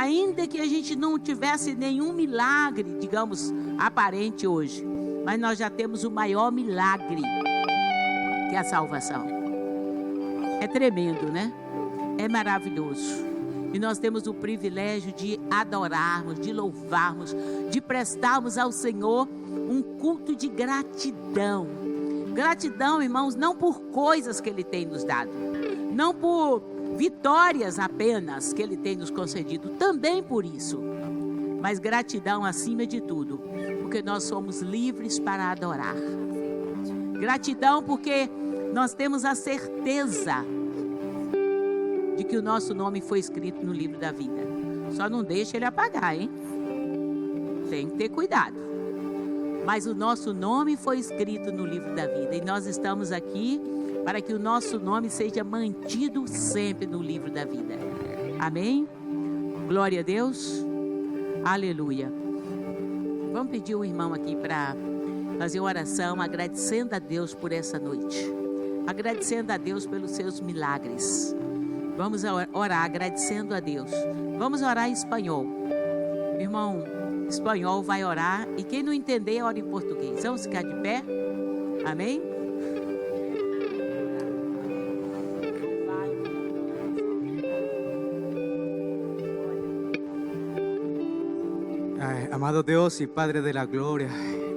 Ainda que a gente não tivesse nenhum milagre, digamos, aparente hoje, mas nós já temos o maior milagre, que é a salvação. É tremendo, né? É maravilhoso. E nós temos o privilégio de adorarmos, de louvarmos, de prestarmos ao Senhor um culto de gratidão. Gratidão, irmãos, não por coisas que Ele tem nos dado, não por vitórias apenas que Ele tem nos concedido, também por isso, mas gratidão acima de tudo, porque nós somos livres para adorar. Gratidão porque nós temos a certeza de que o nosso nome foi escrito no livro da vida. Só não deixa ele apagar, hein? Tem que ter cuidado. Mas o nosso nome foi escrito no livro da vida. E nós estamos aqui para que o nosso nome seja mantido sempre no livro da vida. Amém? Glória a Deus. Aleluia. Vamos pedir o irmão aqui para fazer uma oração, agradecendo a Deus por essa noite. Agradecendo a Deus pelos seus milagres. Vamos orar agradecendo a Deus. Vamos orar em espanhol. O irmão espanhol vai orar. E quem não entender, ora em português. Vamos ficar de pé? Amém? Amado Dios y Padre de la Gloria,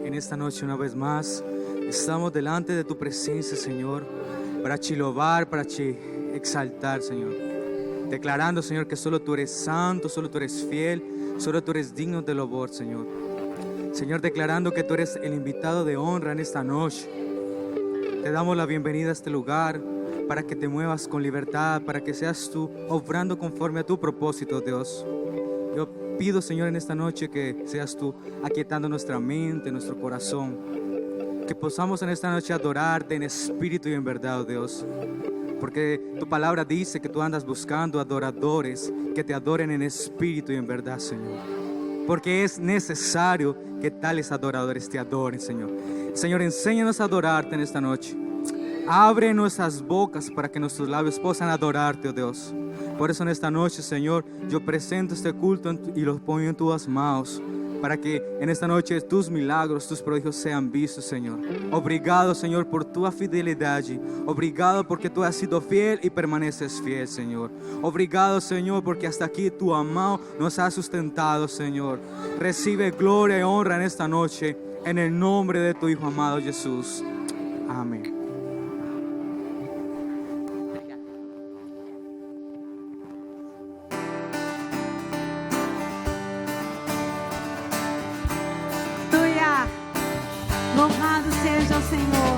en esta noche una vez más estamos delante de tu presencia, Señor, para te louvar, para te exaltar, Señor, declarando, Señor, que solo tú eres santo, solo tú eres fiel, solo tú eres digno de louvor, Señor. Señor, declarando que tú eres el invitado de honra en esta noche. Te damos la bienvenida a este lugar para que te muevas con libertad, para que seas tú obrando conforme a tu propósito, Dios. Yo pido, Señor, en esta noche que seas tú aquietando nuestra mente, nuestro corazón, que podamos en esta noche adorarte en espíritu y en verdad, oh Dios, porque tu palabra dice que tú andas buscando adoradores que te adoren en espíritu y en verdad, Señor, porque es necesario que tales adoradores te adoren, Señor. Señor, enséñanos a adorarte en esta noche. Abre nuestras bocas para que nuestros labios puedan adorarte, oh Dios. Por eso en esta noche, Señor, yo presento este culto y lo pongo en tus manos, para que en esta noche tus milagros, tus prodigios sean vistos, Señor. Obrigado, Señor, por tu fidelidad. Obrigado porque tú has sido fiel y permaneces fiel, Señor. Obrigado, Señor, porque hasta aquí tu amado nos ha sustentado, Señor. Recibe gloria y honra en esta noche, en el nombre de tu Hijo amado Jesús. Amén. Louvado seja o Senhor,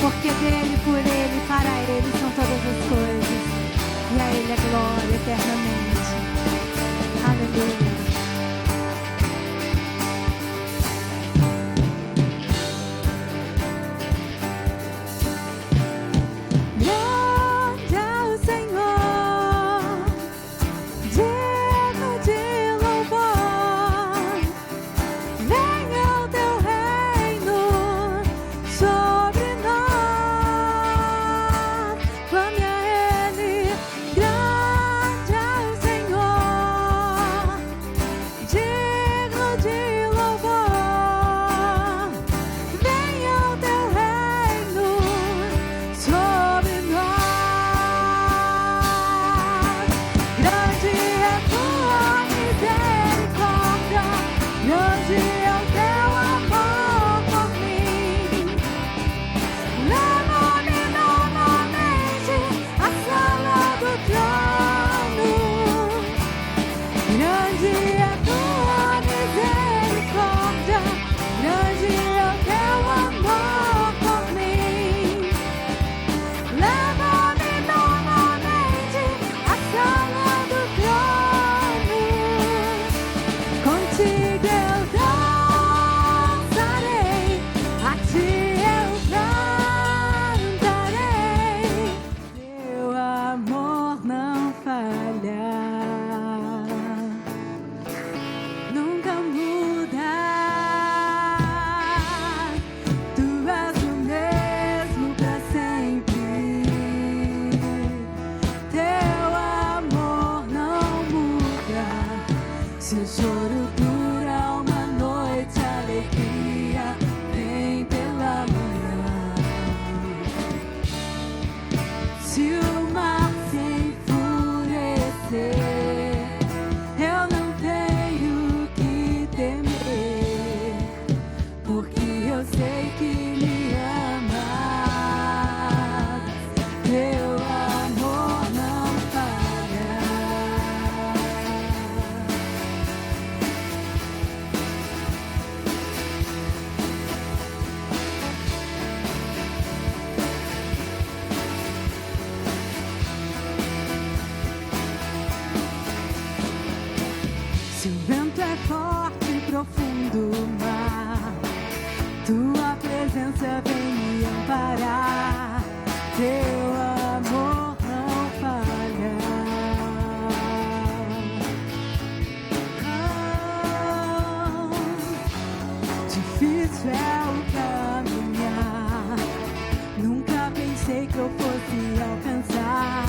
porque dele, por ele, para ele são todas as coisas, e a ele a glória eternamente. Aleluia. Clame a ele, grande é o Se o choro dura uma noite, a alegria vem pela manhã. Se o mar se enfurecer, eu não tenho que temer, porque eu sei que me amas. Teu amor não falha. Se o vento é forte e profundo o mar, tua presença vem me amparar. Teu amor não falha. Difícil é o caminhar, nunca pensei que eu fosse alcançar,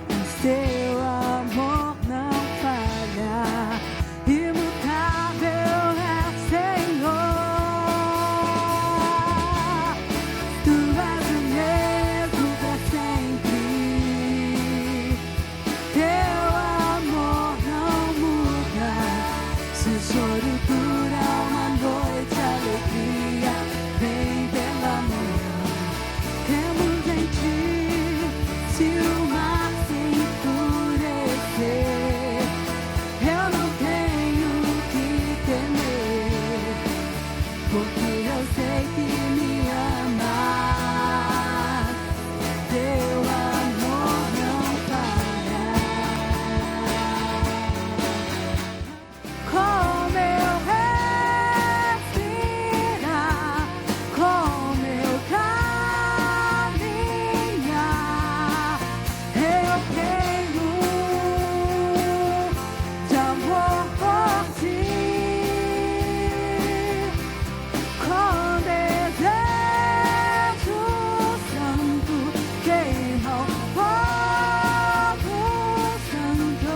mas teu amor não falha. Imutável é Senhor, tu és o mesmo pra sempre. Teu amor não muda. Se o choro dura uma noite, a alegria vem pela manhã. Temos em ti. Se o mar se enfurecer, eu não tenho que temer, porque eu sei que me amas. Teu amor não falha. Como eu respirar, como eu caminhar, eu tenho de amor por ti. Com desejo santo queima o fogo santo.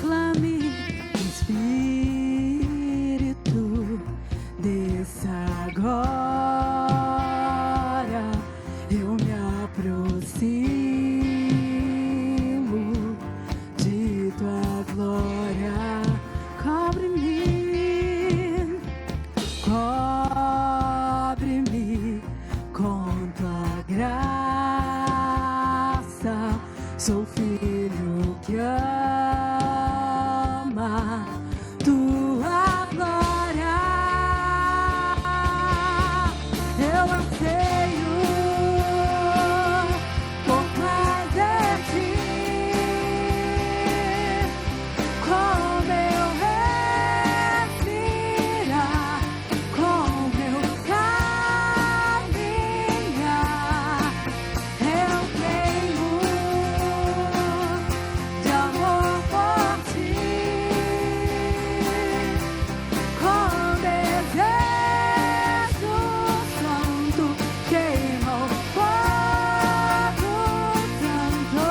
Clame, Espírito, desça agora. Eu me aproximo de tua glória. Cobre-me com tua graça. Sou filho que ama tua glória. Eu anseio por mais de ti. Como eu respirar, como eu caminhar, eu tenho de amor por ti. Com desejo santo queima o fogo santo.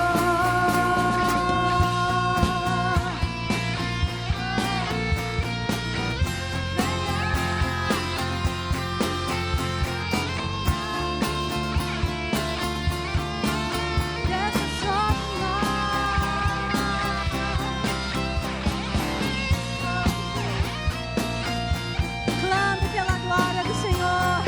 Desce sobre nós. Clame pela glória do Senhor.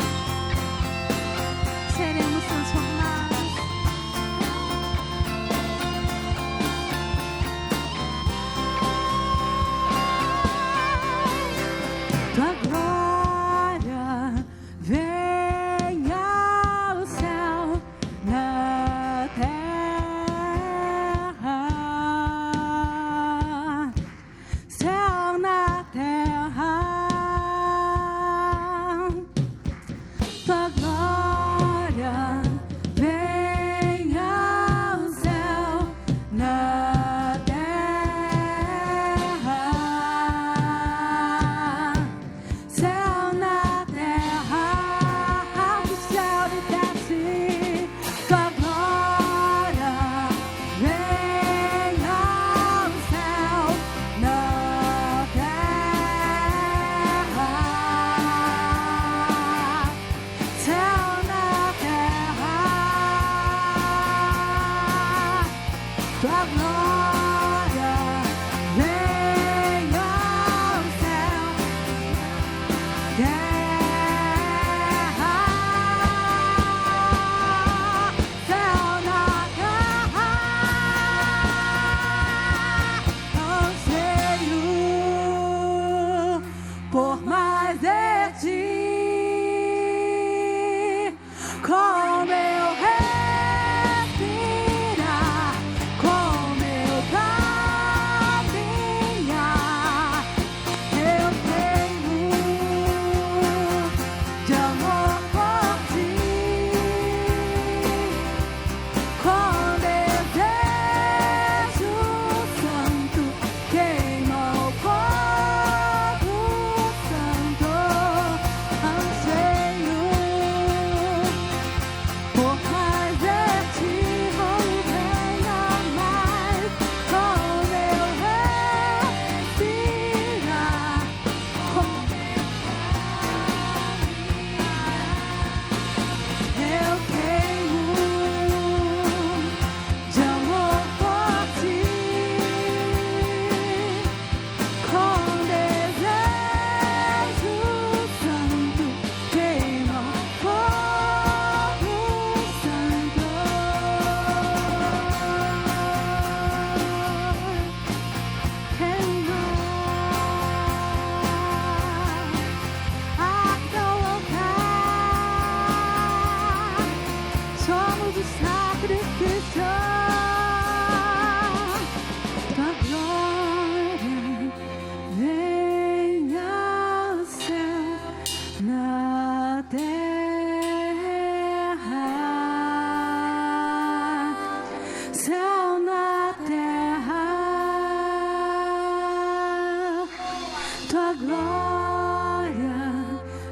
glória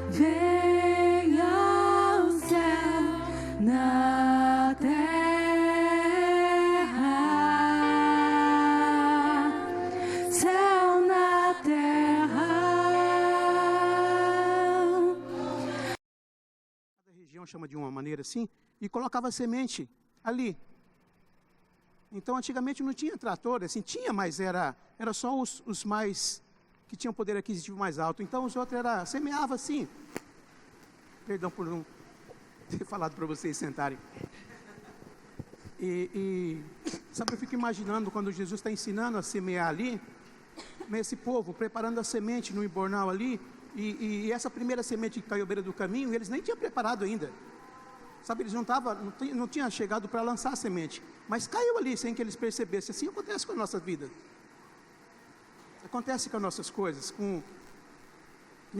venha ao céu na terra, céu na terra. Cada região chama de uma maneira assim, e colocava semente ali. Então, antigamente não tinha trator, assim, tinha, mas era só os mais, que tinham poder aquisitivo mais alto. Então, os outros semeava assim. Perdão por não ter falado para vocês sentarem. Sabe, eu fico imaginando quando Jesus está ensinando a semear ali, esse povo preparando a semente no embornal ali, e essa primeira semente que caiu à beira do caminho, eles nem tinham preparado ainda. Sabe, eles não tinham chegado para lançar a semente, mas caiu ali sem que eles percebessem. Assim acontece com a nossa vida. Acontece com as nossas coisas,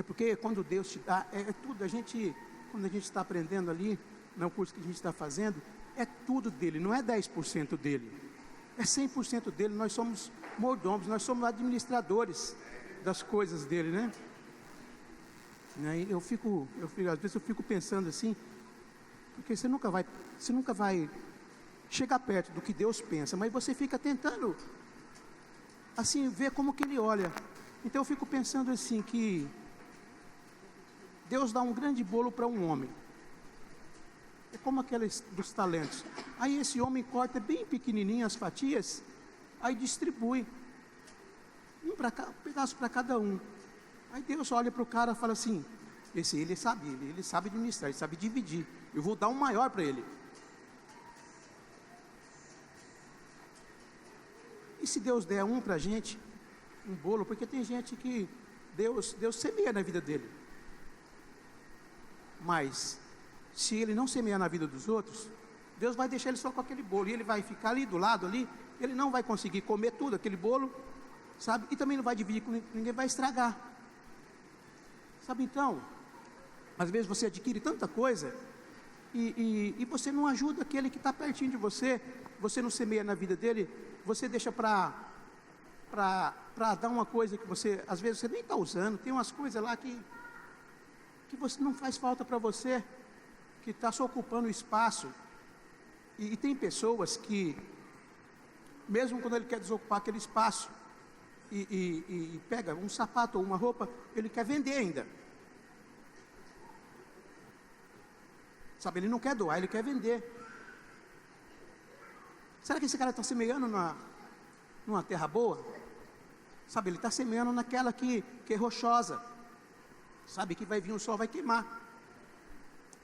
porque quando Deus te dá, é tudo, quando a gente está aprendendo ali, no curso que a gente está fazendo, é tudo dele, não é 10% dele, é 100% dele. Nós somos mordomos, nós somos administradores das coisas dele, né? Às vezes eu fico pensando assim, porque você nunca vai chegar perto do que Deus pensa, mas você fica tentando, assim, ver como que Ele olha. Então eu fico pensando assim, que Deus dá um grande bolo para um homem, é como aqueles dos talentos. Aí esse homem corta bem pequenininho as fatias, aí distribui, um pedaço para cada um. Aí Deus olha para o cara e fala assim, ele sabe administrar, ele sabe dividir, eu vou dar um maior para ele. E se Deus der um para a gente, um bolo, porque tem gente que Deus semeia na vida dele, mas se ele não semear na vida dos outros, Deus vai deixar ele só com aquele bolo, e ele vai ficar ali do lado ali, ele não vai conseguir comer tudo aquele bolo, sabe, e também não vai dividir com ninguém, vai estragar, sabe. Então, às vezes você adquire tanta coisa, e você não ajuda aquele que está pertinho de você, você não semeia na vida dele, você deixa para dar uma coisa que você, às vezes você nem está usando, tem umas coisas lá que você não faz falta para você, que está só ocupando espaço, e tem pessoas que, mesmo quando ele quer desocupar aquele espaço, e pega um sapato ou uma roupa, ele quer vender ainda, sabe, ele não quer doar, ele quer vender. Será que esse cara está semeando numa terra boa? Sabe, ele está semeando naquela que é rochosa, sabe, que vai vir o sol, vai queimar.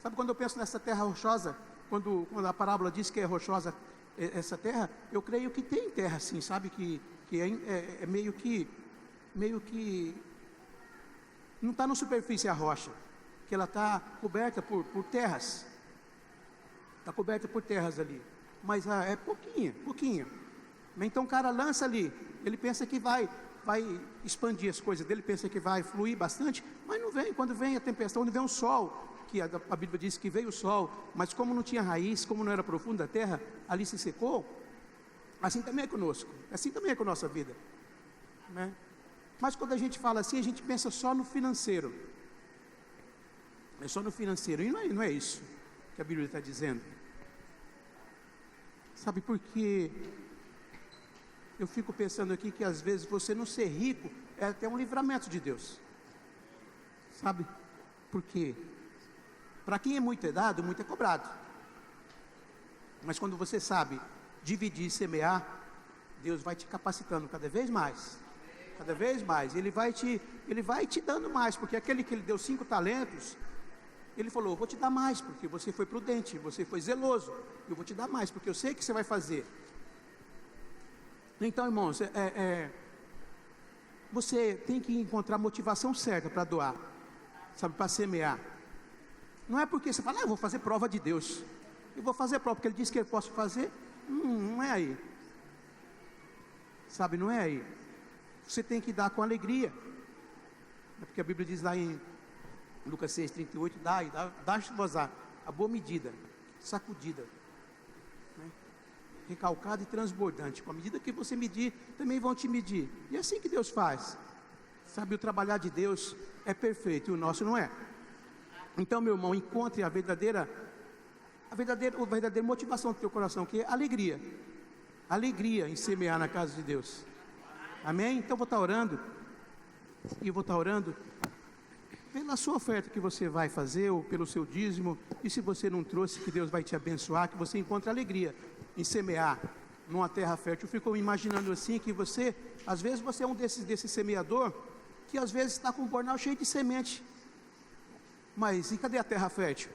Sabe, quando eu penso nessa terra rochosa, quando a parábola diz que é rochosa essa terra, eu creio que tem terra assim, sabe, que é meio que não está na superfície a rocha, que ela está coberta por terras, está coberta por terras ali, mas é pouquinha. Então o cara lança ali, ele pensa que vai expandir as coisas dele, pensa que vai fluir bastante, mas não vem. Quando vem a tempestade, quando vem o sol, que a Bíblia diz que veio o sol, mas como não tinha raiz, como não era profunda a terra, ali se secou. Assim também é conosco, assim também é com a nossa vida, né? Mas quando a gente fala assim, a gente pensa só no financeiro, é só no financeiro, e não é isso que a Bíblia está dizendo. Sabe, porque eu fico pensando aqui que às vezes você não ser rico é até um livramento de Deus, sabe? Porque para quem é muito é dado, muito é cobrado. Mas quando você sabe dividir e semear, Deus vai te capacitando cada vez mais. Cada vez mais, Ele vai te dando mais, porque aquele que Ele deu 5 talentos, Ele falou, eu vou te dar mais, porque você foi prudente, você foi zeloso, eu vou te dar mais, porque eu sei que você vai fazer. Então, irmãos, você tem que encontrar a motivação certa para doar, sabe, para semear. Não é porque você fala, eu vou fazer prova de Deus, eu vou fazer prova, porque Ele disse que eu posso fazer, não é aí, sabe, não é aí. Você tem que dar com alegria, porque a Bíblia diz lá em Lucas 6,38, dá-vos a boa medida, sacudida, né? Recalcada e transbordante. Com a medida que você medir, também vão te medir. E é assim que Deus faz. Sabe, o trabalhar de Deus é perfeito e o nosso não é. Então, meu irmão, encontre a verdadeira motivação do teu coração, que é alegria. Alegria em semear na casa de Deus. Amém? Então, eu vou estar orando. E vou estar orando pela sua oferta que você vai fazer, ou pelo seu dízimo. E se você não trouxe, que Deus vai te abençoar, que você encontre alegria em semear numa terra fértil. Eu fico imaginando assim, que você, às vezes você é um desse semeador, que às vezes está com um bornal cheio de semente. Mas e cadê a terra fértil?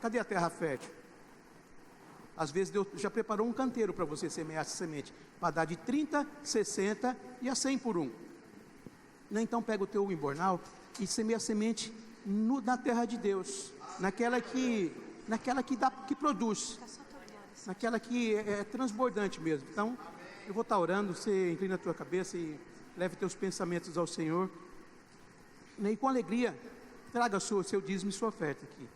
Cadê a terra fértil? Às vezes Deus já preparou um canteiro para você semear essa semente, para dar de 30, 60 e a 100 por um. Então pega o teu embornal e semeia a semente na terra de Deus, naquela que produz, naquela que é transbordante mesmo. Então eu vou estar orando, você inclina a tua cabeça e leve teus pensamentos ao Senhor, e com alegria traga o seu dízimo e sua oferta aqui.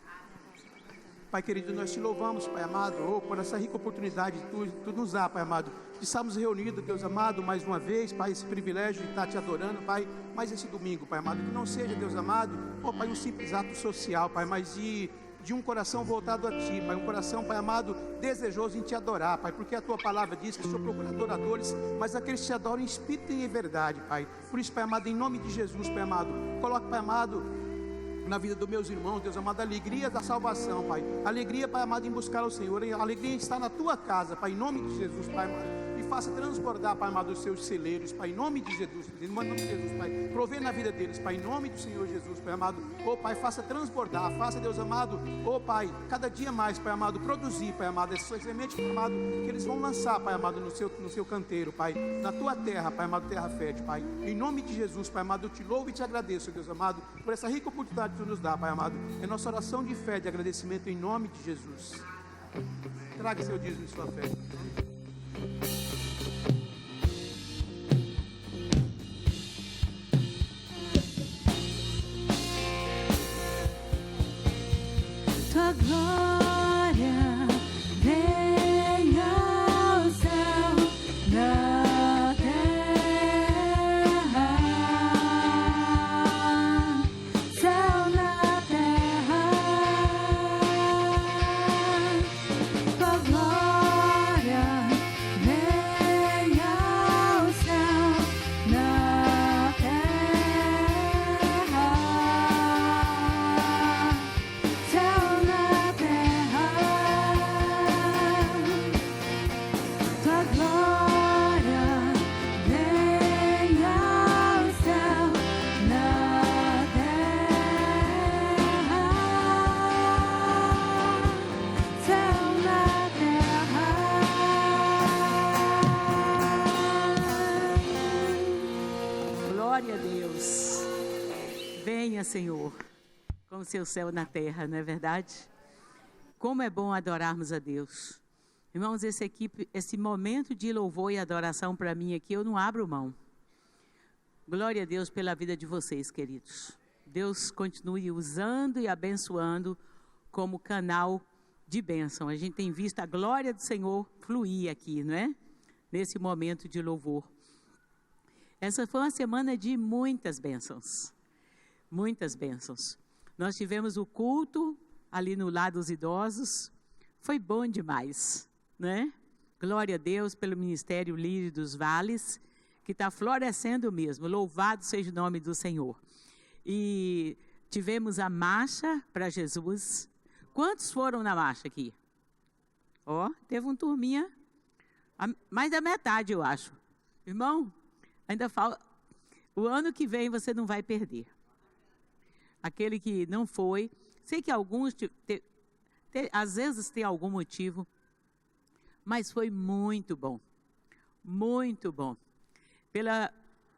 Pai querido, nós te louvamos, Pai amado, por essa rica oportunidade que tu nos dá, Pai amado, de estarmos reunidos, Deus amado, mais uma vez, Pai, esse privilégio de estar te adorando, Pai, mais esse domingo, Pai amado, que não seja, Deus amado, Pai, um simples ato social, Pai, mas de um coração voltado a Ti, Pai, um coração, Pai amado, desejoso em Te adorar, Pai, porque a Tua palavra diz que o Senhor procura adoradores, mas aqueles que Te adoram em espírito e em verdade, Pai. Por isso, Pai amado, em nome de Jesus, Pai amado, coloque, Pai amado, na vida dos meus irmãos, Deus amado, a alegria da salvação, Pai, alegria, Pai amado, em buscar o Senhor, alegria em estar na Tua casa, Pai, em nome de Jesus, Pai amado, e faça transbordar, Pai amado, os seus celeiros, Pai, em nome de Jesus, Pai, provê na vida deles, Pai, em nome do Senhor Jesus, Pai amado, Pai, faça transbordar, faça, Deus amado, Pai, cada dia mais, Pai amado, produzir, Pai amado, essas sementes, Pai amado, que eles vão lançar, Pai amado, no seu canteiro, Pai, na Tua terra, Pai amado, terra fértil, Pai, em nome de Jesus, Pai amado, eu te louvo e te agradeço, Deus amado, por essa rica oportunidade que Tu nos dá, Pai amado, é nossa oração de fé, de agradecimento, em nome de Jesus. Traga seu dízimo e sua fé. Tua glória venha ao céu, na terra, céu na terra. Tua glória venha ao céu, na terra, céu na terra. Tua glória venha ao céu, na terra, céu na terra. Glória a Deus. Venha, Senhor, com o seu céu na terra, não é verdade? Como é bom adorarmos a Deus. Irmãos, esse momento de louvor e adoração para mim aqui, eu não abro mão. Glória a Deus pela vida de vocês, queridos. Deus continue usando e abençoando como canal de bênção. A gente tem visto a glória do Senhor fluir aqui, não é? Nesse momento de louvor. Essa foi uma semana de muitas bênçãos. Muitas bênçãos. Nós tivemos o culto ali no Lar dos Idosos. Foi bom demais, né? Glória a Deus pelo Ministério Lírio dos Vales, que está florescendo mesmo. Louvado seja o nome do Senhor. E tivemos a marcha para Jesus. Quantos foram na marcha aqui? Teve um turminha, mais da metade, eu acho. Irmão, ainda falta. O ano que vem você não vai perder. Aquele que não foi, sei que alguns, às vezes tem algum motivo, mas foi muito bom. Muito bom.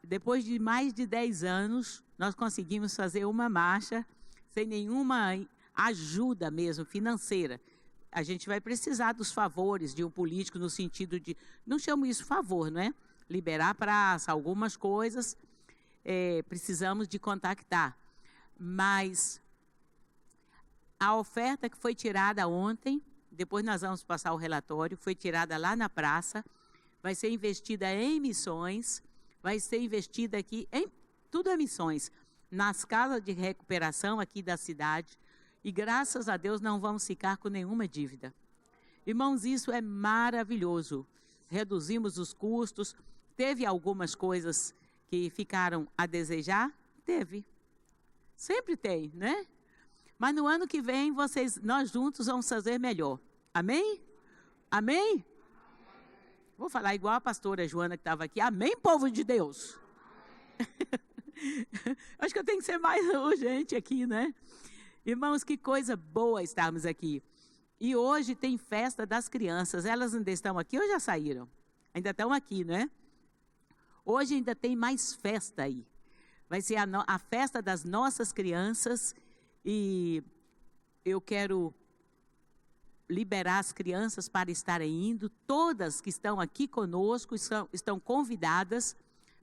Depois de mais de 10 anos, nós conseguimos fazer uma marcha sem nenhuma ajuda mesmo financeira. A gente vai precisar dos favores de um político no sentido de, não chamo isso favor, não é? Liberar praça, algumas coisas, precisamos de contactar. Mas a oferta que foi tirada ontem, depois nós vamos passar o relatório, foi tirada lá na praça, vai ser investida em missões, vai ser investida aqui em tudo é missões, nas casas de recuperação aqui da cidade. E graças a Deus não vamos ficar com nenhuma dívida. Irmãos, isso é maravilhoso. Reduzimos os custos. Teve algumas coisas que ficaram a desejar? Teve. Sempre tem, né? Mas no ano que vem, nós juntos vamos fazer melhor. Amém? Amém? Vou falar igual a pastora Joana que estava aqui. Amém, povo de Deus? Acho que eu tenho que ser mais urgente aqui, né? Irmãos, que coisa boa estarmos aqui. E hoje tem festa das crianças. Elas ainda estão aqui ou já saíram? Ainda estão aqui, né? Hoje ainda tem mais festa aí. Vai ser a festa das nossas crianças. E eu quero liberar as crianças para estarem indo. Todas que estão aqui conosco estão convidadas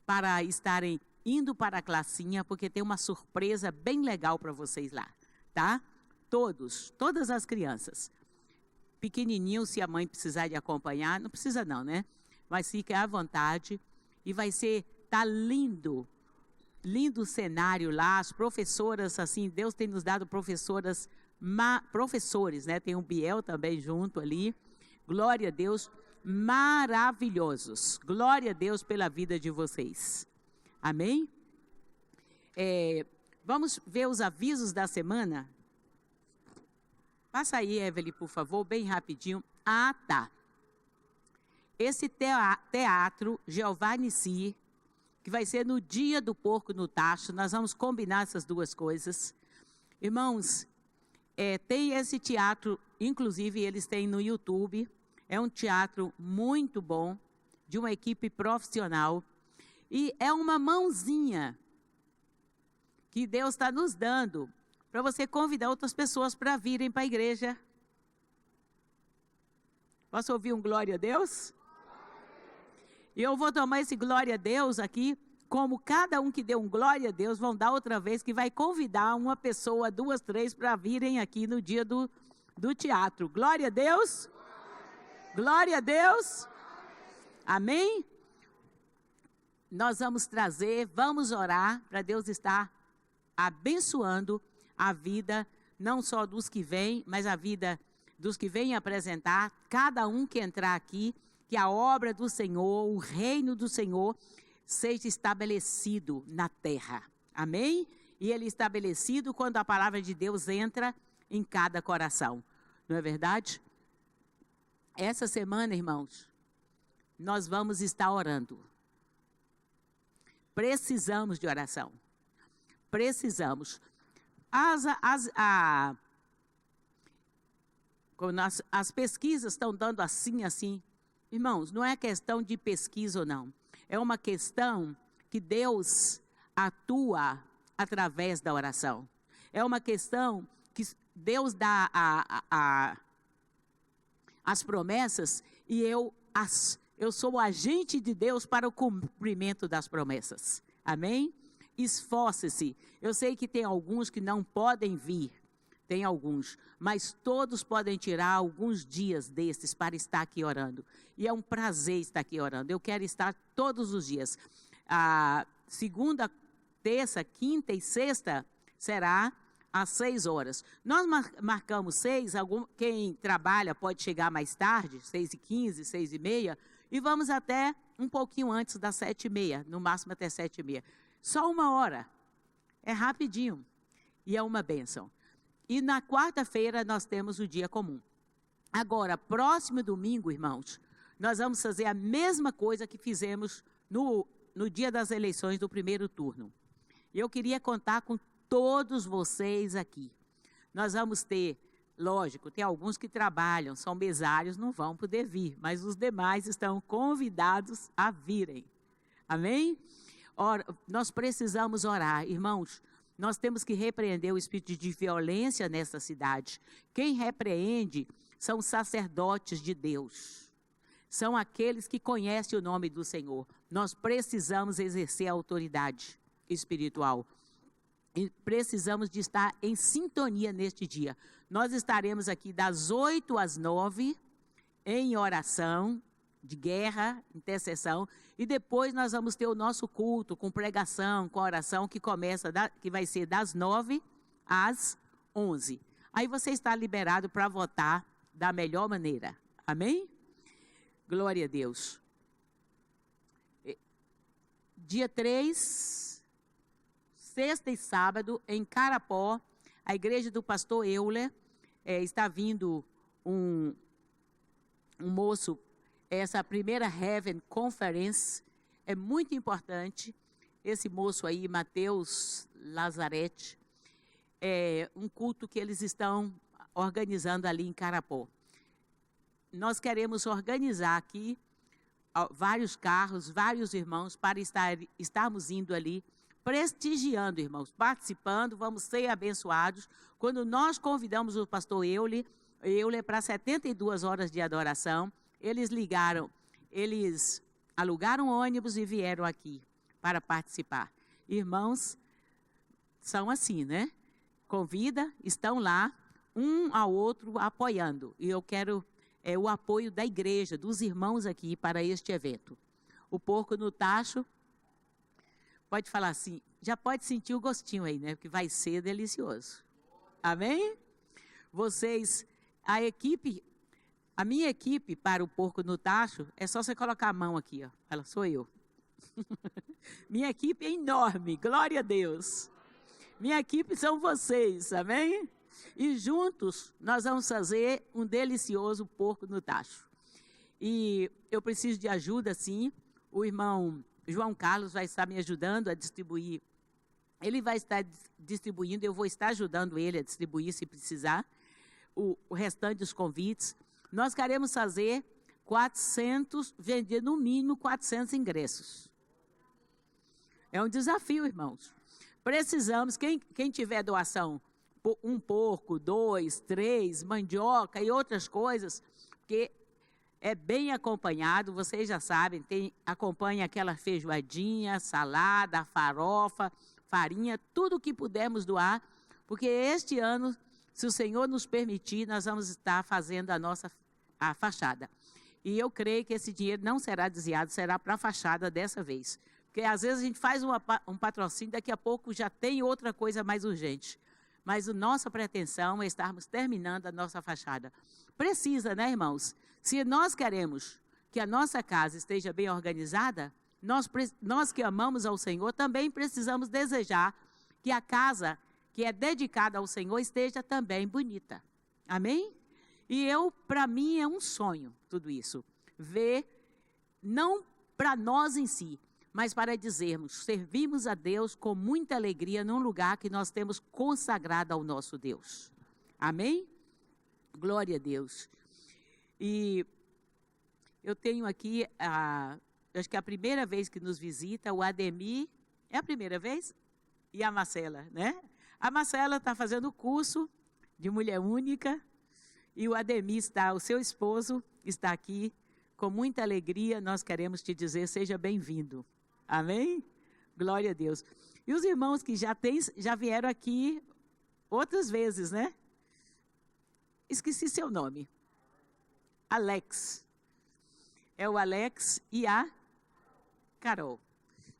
para estarem indo para a classinha, porque tem uma surpresa bem legal para vocês lá, tá? Todas as crianças. Pequenininho, se a mãe precisar de acompanhar, não precisa não, né? Mas fique à vontade e tá lindo o cenário lá, as professoras, assim, Deus tem nos dado professores, né? Tem o Biel também junto ali, glória a Deus, maravilhosos, glória a Deus pela vida de vocês, amém? Vamos ver os avisos da semana? Passa aí, Evelyn, por favor, bem rapidinho. Ah, tá. Esse teatro Jeová Nissi, que vai ser no dia do porco no tacho, nós vamos combinar essas duas coisas. Irmãos, tem esse teatro, inclusive eles têm no YouTube, é um teatro muito bom, de uma equipe profissional, e é uma mãozinha que Deus está nos dando, para você convidar outras pessoas para virem para a igreja. Posso ouvir um glória a Deus? E eu vou tomar esse glória a Deus aqui, como cada um que deu um glória a Deus, vão dar outra vez, que vai convidar uma pessoa, 2, 3, para virem aqui no dia do teatro. Glória a Deus? Glória a Deus? Amém? Nós vamos orar para Deus estar abençoando a vida, não só dos que vêm, mas a vida dos que vêm apresentar, cada um que entrar aqui, que a obra do Senhor, o reino do Senhor, seja estabelecido na terra. Amém? E ele é estabelecido quando a palavra de Deus entra em cada coração. Não é verdade? Essa semana, irmãos, nós vamos estar orando. Precisamos de oração. Precisamos. As pesquisas estão dando assim. Irmãos, não é questão de pesquisa ou não. É uma questão que Deus atua através da oração. É uma questão que Deus dá as promessas e eu sou o agente de Deus para o cumprimento das promessas. Amém? Esforce-se. Eu sei que tem alguns que não podem vir. Tem alguns. Mas todos podem tirar alguns dias desses para estar aqui orando. E é um prazer estar aqui orando. Eu quero estar todos os dias. Segunda, terça, quinta e sexta será às 6 horas. Nós marcamos 6. Quem trabalha pode chegar mais tarde, 6h15, 6h30. E vamos até um pouquinho antes das 7h30. No máximo até 7h30. Só 1 hora. É rapidinho. E é uma bênção. E na quarta-feira nós temos o dia comum. Agora, próximo domingo, irmãos, nós vamos fazer a mesma coisa que fizemos no dia das eleições do primeiro turno. E eu queria contar com todos vocês aqui. Nós vamos ter, lógico, tem alguns que trabalham, são mesários, não vão poder vir, mas os demais estão convidados a virem. Amém? Ora, nós precisamos orar, irmãos. Nós temos que repreender o espírito de violência nessa cidade. Quem repreende são os sacerdotes de Deus. São aqueles que conhecem o nome do Senhor. Nós precisamos exercer a autoridade espiritual. E precisamos de estar em sintonia neste dia. Nós estaremos aqui das 8 às 9 em oração, de guerra, intercessão, e depois nós vamos ter o nosso culto com pregação, com oração, que vai ser das 9 às 11. Aí você está liberado para votar da melhor maneira. Amém? Glória a Deus. Dia 3, sexta e sábado, em Carapó, a igreja do pastor Euler, está vindo um moço, essa primeira Heaven Conference, é muito importante. Esse moço aí, Mateus Lazarete, é um culto que eles estão organizando ali em Carapó. Nós queremos organizar aqui vários carros, vários irmãos, para estarmos indo ali, prestigiando, irmãos, participando, vamos ser abençoados. Quando nós convidamos o pastor Euler para 72 horas de adoração, eles alugaram ônibus e vieram aqui para participar. Irmãos, são assim, né? Convida, estão lá, um ao outro apoiando. E eu quero o apoio da igreja, dos irmãos aqui para este evento. O porco no tacho, pode falar assim, já pode sentir o gostinho aí, né? Porque vai ser delicioso. Amém? Vocês, a minha equipe para o porco no tacho, é só você colocar a mão aqui, ó. Ela sou eu. Minha equipe é enorme, glória a Deus. Minha equipe são vocês, amém? E juntos nós vamos fazer um delicioso porco no tacho. E eu preciso de ajuda, sim. O irmão João Carlos vai estar me ajudando a distribuir. Ele vai estar distribuindo, eu vou estar ajudando ele a distribuir, se precisar, o restante dos convites. Nós queremos fazer vender no mínimo 400 ingressos. É um desafio, irmãos. Precisamos, quem tiver doação, um porco, 2, 3, mandioca e outras coisas, porque é bem acompanhado, vocês já sabem, acompanha aquela feijoadinha, salada, farofa, farinha, tudo que pudermos doar, porque este ano, se o Senhor nos permitir, nós vamos estar fazendo a fachada. E eu creio que esse dinheiro não será desviado, será para a fachada dessa vez. Porque às vezes a gente faz um patrocínio, daqui a pouco já tem outra coisa mais urgente. Mas a nossa pretensão é estarmos terminando a nossa fachada. Precisa, né, irmãos? Se nós queremos que a nossa casa esteja bem organizada, nós que amamos ao Senhor também precisamos desejar que a casa que é dedicada ao Senhor esteja também bonita. Amém? E para mim é um sonho tudo isso. Ver, não para nós em si, mas para dizermos, servimos a Deus com muita alegria num lugar que nós temos consagrado ao nosso Deus. Amém? Glória a Deus. E eu tenho aqui, acho que é a primeira vez que nos visita o Ademir, é a primeira vez? E a Marcela, né? A Marcela está fazendo o curso de mulher única e o Ademir o seu esposo está aqui. Com muita alegria, nós queremos te dizer, seja bem-vindo. Amém? Glória a Deus. E os irmãos que já vieram aqui outras vezes, né? Esqueci seu nome. Alex. É o Alex e a Carol.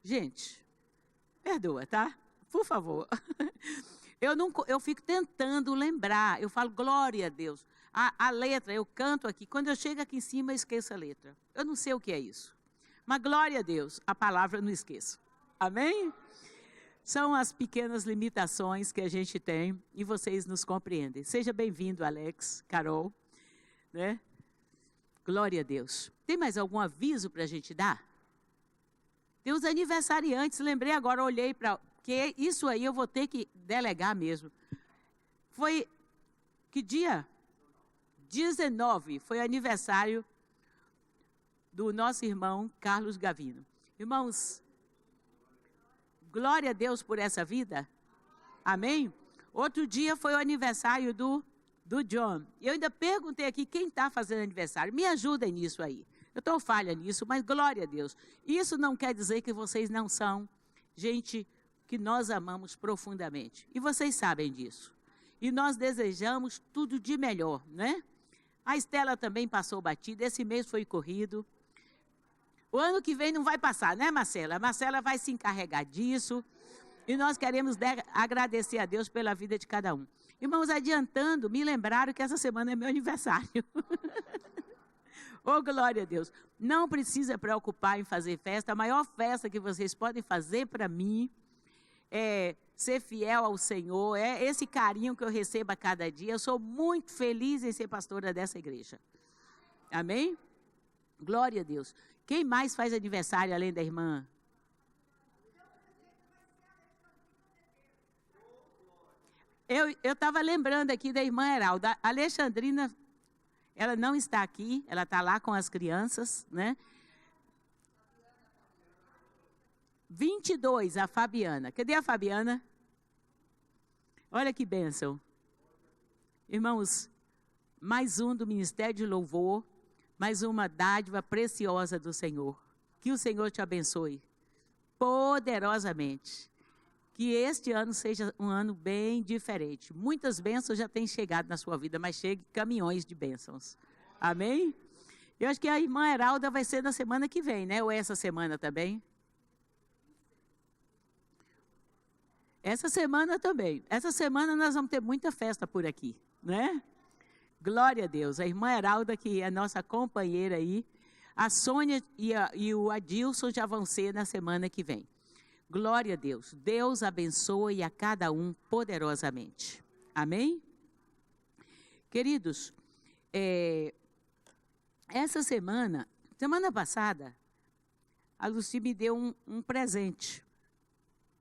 Gente, perdoa, tá? Por favor. Eu fico tentando lembrar. Eu falo, glória a Deus. A letra, eu canto aqui. Quando eu chego aqui em cima, eu esqueço a letra. Eu não sei o que é isso. Mas glória a Deus, a palavra eu não esqueço. Amém? São as pequenas limitações que a gente tem e vocês nos compreendem. Seja bem-vindo, Alex, Carol. Né? Glória a Deus. Tem mais algum aviso para a gente dar? Tem os aniversariantes, lembrei agora, olhei para... Porque isso aí eu vou ter que delegar mesmo. Foi, que dia? 19, foi aniversário do nosso irmão Carlos Gavino. Irmãos, glória a Deus por essa vida. Amém? Outro dia foi o aniversário do John. Eu ainda perguntei aqui quem está fazendo aniversário. Me ajudem nisso aí. Eu estou falha nisso, mas glória a Deus. Isso não quer dizer que vocês não são gente que nós amamos profundamente. E vocês sabem disso. E nós desejamos tudo de melhor, né? A Estela também passou batida. Esse mês foi corrido. O ano que vem não vai passar, né, Marcela? A Marcela vai se encarregar disso. E nós queremos agradecer a Deus pela vida de cada um. Irmãos, adiantando, me lembraram que essa semana é meu aniversário. Oh, glória a Deus. Não precisa preocupar em fazer festa. A maior festa que vocês podem fazer para mim é ser fiel ao Senhor, é esse carinho que eu recebo a cada dia. Eu sou muito feliz em ser pastora dessa igreja. Amém? Glória a Deus. Quem mais faz aniversário além da irmã? Eu estava lembrando aqui da irmã Heralda. A Alexandrina, ela não está aqui, ela está lá com as crianças, né? 22, a Fabiana. Cadê a Fabiana? Olha que bênção. Irmãos, mais um do Ministério de Louvor, mais uma dádiva preciosa do Senhor. Que o Senhor te abençoe poderosamente. Que este ano seja um ano bem diferente. Muitas bênçãos já têm chegado na sua vida, mas chegue caminhões de bênçãos. Amém? Eu acho que a irmã Heralda vai ser na semana que vem, né? Ou essa semana também? Essa semana também. Essa semana nós vamos ter muita festa por aqui, né? Glória a Deus. A irmã Heralda, que é nossa companheira aí, a Sônia e o Adilson já vão ser na semana que vem. Glória a Deus. Deus abençoe a cada um poderosamente. Amém? Queridos, essa semana passada, a Lucy me deu um presente.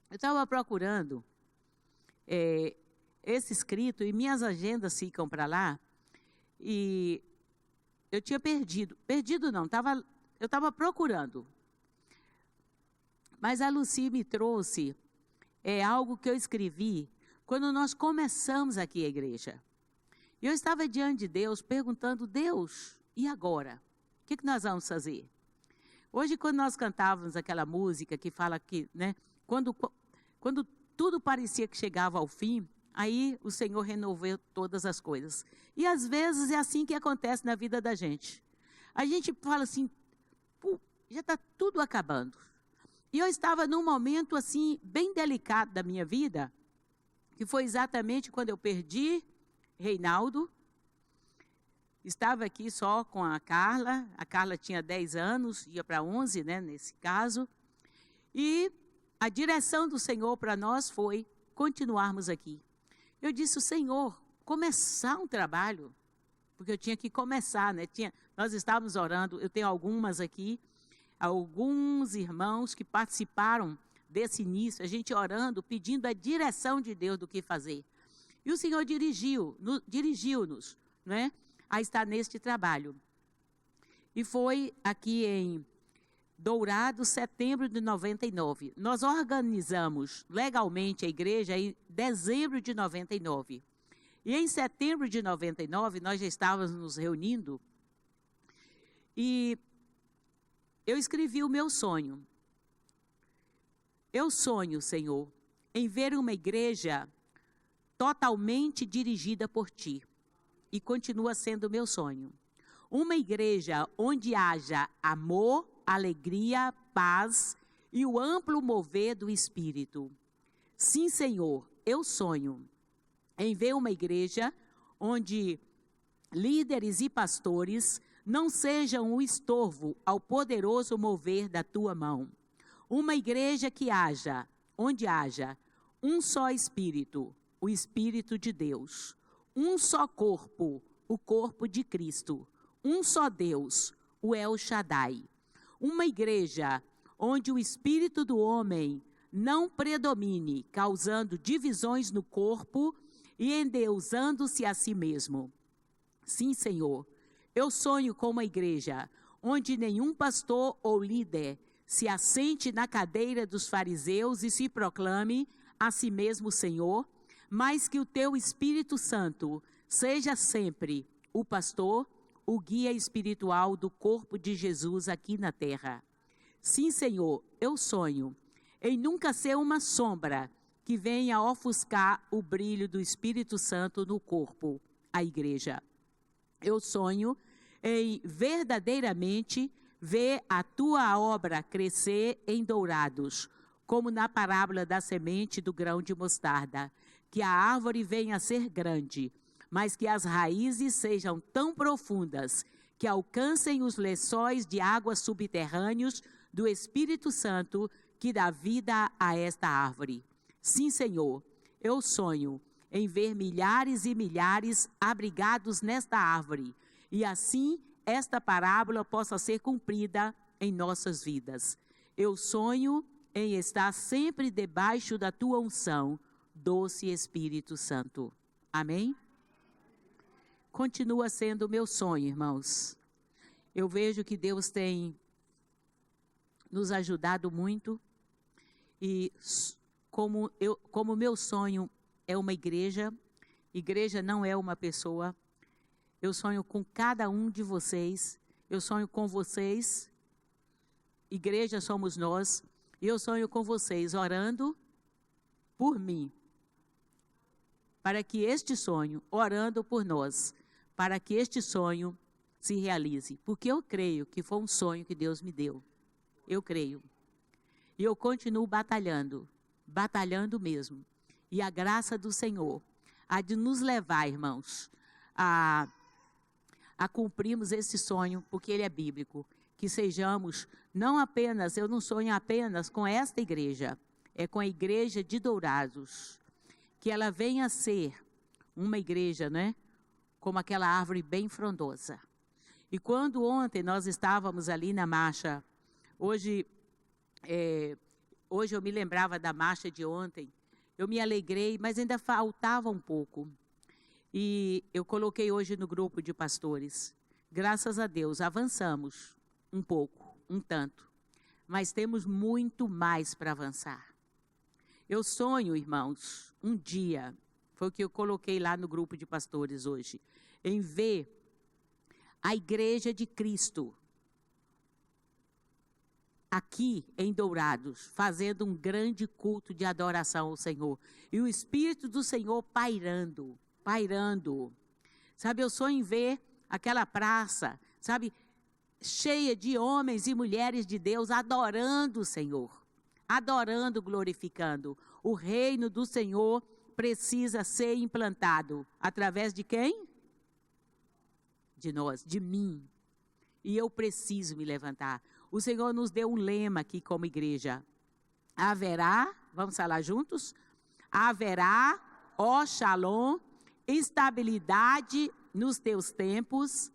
Eu estava procurando esse escrito e minhas agendas ficam para lá. E eu tinha perdido. Perdido não, eu estava procurando. Mas a Lucy me trouxe algo que eu escrevi quando nós começamos aqui a igreja. Eu estava diante de Deus perguntando, Deus, e agora? O que nós vamos fazer? Hoje, quando nós cantávamos aquela música que fala que, né, quando tudo parecia que chegava ao fim, aí o Senhor renovou todas as coisas. E às vezes é assim que acontece na vida da gente. A gente fala assim, já está tudo acabando. E eu estava num momento assim, bem delicado da minha vida, que foi exatamente quando eu perdi Reinaldo. Estava aqui só com a Carla tinha 10 anos, ia para 11, né, nesse caso. E a direção do Senhor para nós foi continuarmos aqui. Eu disse, Senhor, começar um trabalho, porque eu tinha que começar, né? Nós estávamos orando, eu tenho algumas aqui, alguns irmãos que participaram desse início, a gente orando, pedindo a direção de Deus do que fazer. E o Senhor dirigiu-nos, né, a estar neste trabalho. E foi aqui em Dourado, setembro de 99. Nós organizamos legalmente a igreja em dezembro de 99. E em setembro de 99, nós já estávamos nos reunindo e eu escrevi o meu sonho. Eu sonho, Senhor, em ver uma igreja totalmente dirigida por Ti. E continua sendo o meu sonho. Uma igreja onde haja amor, alegria, paz e o amplo mover do Espírito. Sim, Senhor, eu sonho em ver uma igreja onde líderes e pastores não sejam um estorvo ao poderoso mover da Tua mão. Uma igreja onde haja um só Espírito, o Espírito de Deus. Um só corpo, o corpo de Cristo. Um só Deus, o El Shaddai. Uma igreja onde o espírito do homem não predomine, causando divisões no corpo e endeusando-se a si mesmo. Sim, Senhor, eu sonho com uma igreja onde nenhum pastor ou líder se assente na cadeira dos fariseus e se proclame a si mesmo Senhor, mas que o Teu Espírito Santo seja sempre o pastor, o guia espiritual do corpo de Jesus aqui na terra. Sim, Senhor, eu sonho em nunca ser uma sombra que venha ofuscar o brilho do Espírito Santo no corpo, a igreja. Eu sonho em verdadeiramente Vê a tua obra crescer em dourados, como na parábola da semente do grão de mostarda. Que a árvore venha a ser grande, mas que as raízes sejam tão profundas que alcancem os lençóis de águas subterrâneos do Espírito Santo, que dá vida a esta árvore. Sim, Senhor, eu sonho em ver milhares e milhares abrigados nesta árvore, e assim esta parábola possa ser cumprida em nossas vidas. Eu sonho em estar sempre debaixo da tua unção, doce Espírito Santo. Amém? Continua sendo o meu sonho, irmãos. Eu vejo que Deus tem nos ajudado muito, e como meu sonho é uma igreja não é uma pessoa, eu sonho com cada um de vocês, eu sonho com vocês, igreja somos nós, e eu sonho com vocês orando por mim, para que este sonho, orando por nós, para que este sonho se realize, porque eu creio que foi um sonho que Deus me deu, eu creio, e eu continuo batalhando mesmo, e a graça do Senhor há de nos levar, irmãos, a cumprirmos esse sonho, porque ele é bíblico, que sejamos, eu não sonho apenas com esta igreja, é com a igreja de Dourados, que ela venha a ser uma igreja, né? Como aquela árvore bem frondosa. E quando ontem nós estávamos ali na marcha, hoje eu me lembrava da marcha de ontem, eu me alegrei, mas ainda faltava um pouco. E eu coloquei hoje no grupo de pastores, graças a Deus, avançamos um pouco, um tanto, mas temos muito mais para avançar. Eu sonho, irmãos, um dia, foi o que eu coloquei lá no grupo de pastores hoje, em ver a igreja de Cristo aqui em Dourados, fazendo um grande culto de adoração ao Senhor. E o Espírito do Senhor pairando. Sabe, eu sonho em ver aquela praça, sabe, cheia de homens e mulheres de Deus adorando o Senhor. Adorando, glorificando. O reino do Senhor precisa ser implantado. Através de quem? De nós, de mim. E eu preciso me levantar. O Senhor nos deu um lema aqui como igreja. Haverá, vamos falar juntos? Haverá, ó Shalom, estabilidade nos teus tempos.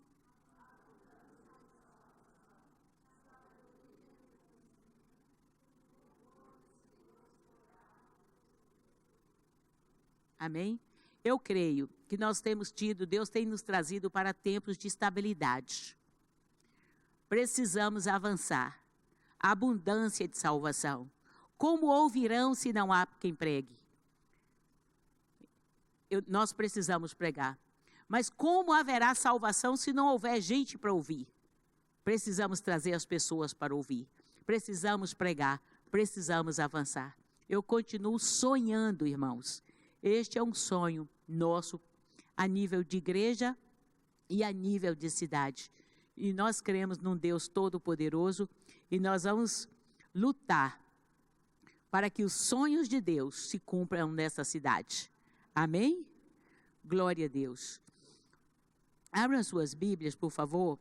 Amém? Eu creio que nós temos tido, Deus tem nos trazido para tempos de estabilidade. Precisamos avançar. Abundância de salvação. Como ouvirão se não há quem pregue? Nós precisamos pregar. Mas como haverá salvação se não houver gente para ouvir? Precisamos trazer as pessoas para ouvir. Precisamos pregar. Precisamos avançar. Eu continuo sonhando, irmãos. Este é um sonho nosso a nível de igreja e a nível de cidade. E nós cremos num Deus todo-poderoso e nós vamos lutar para que os sonhos de Deus se cumpram nessa cidade. Amém? Glória a Deus. Abram suas Bíblias, por favor,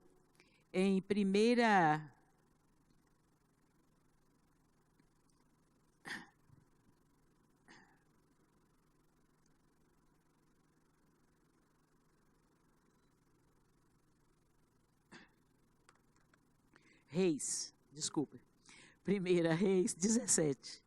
em 1 Reis, desculpe. 1 Reis 17.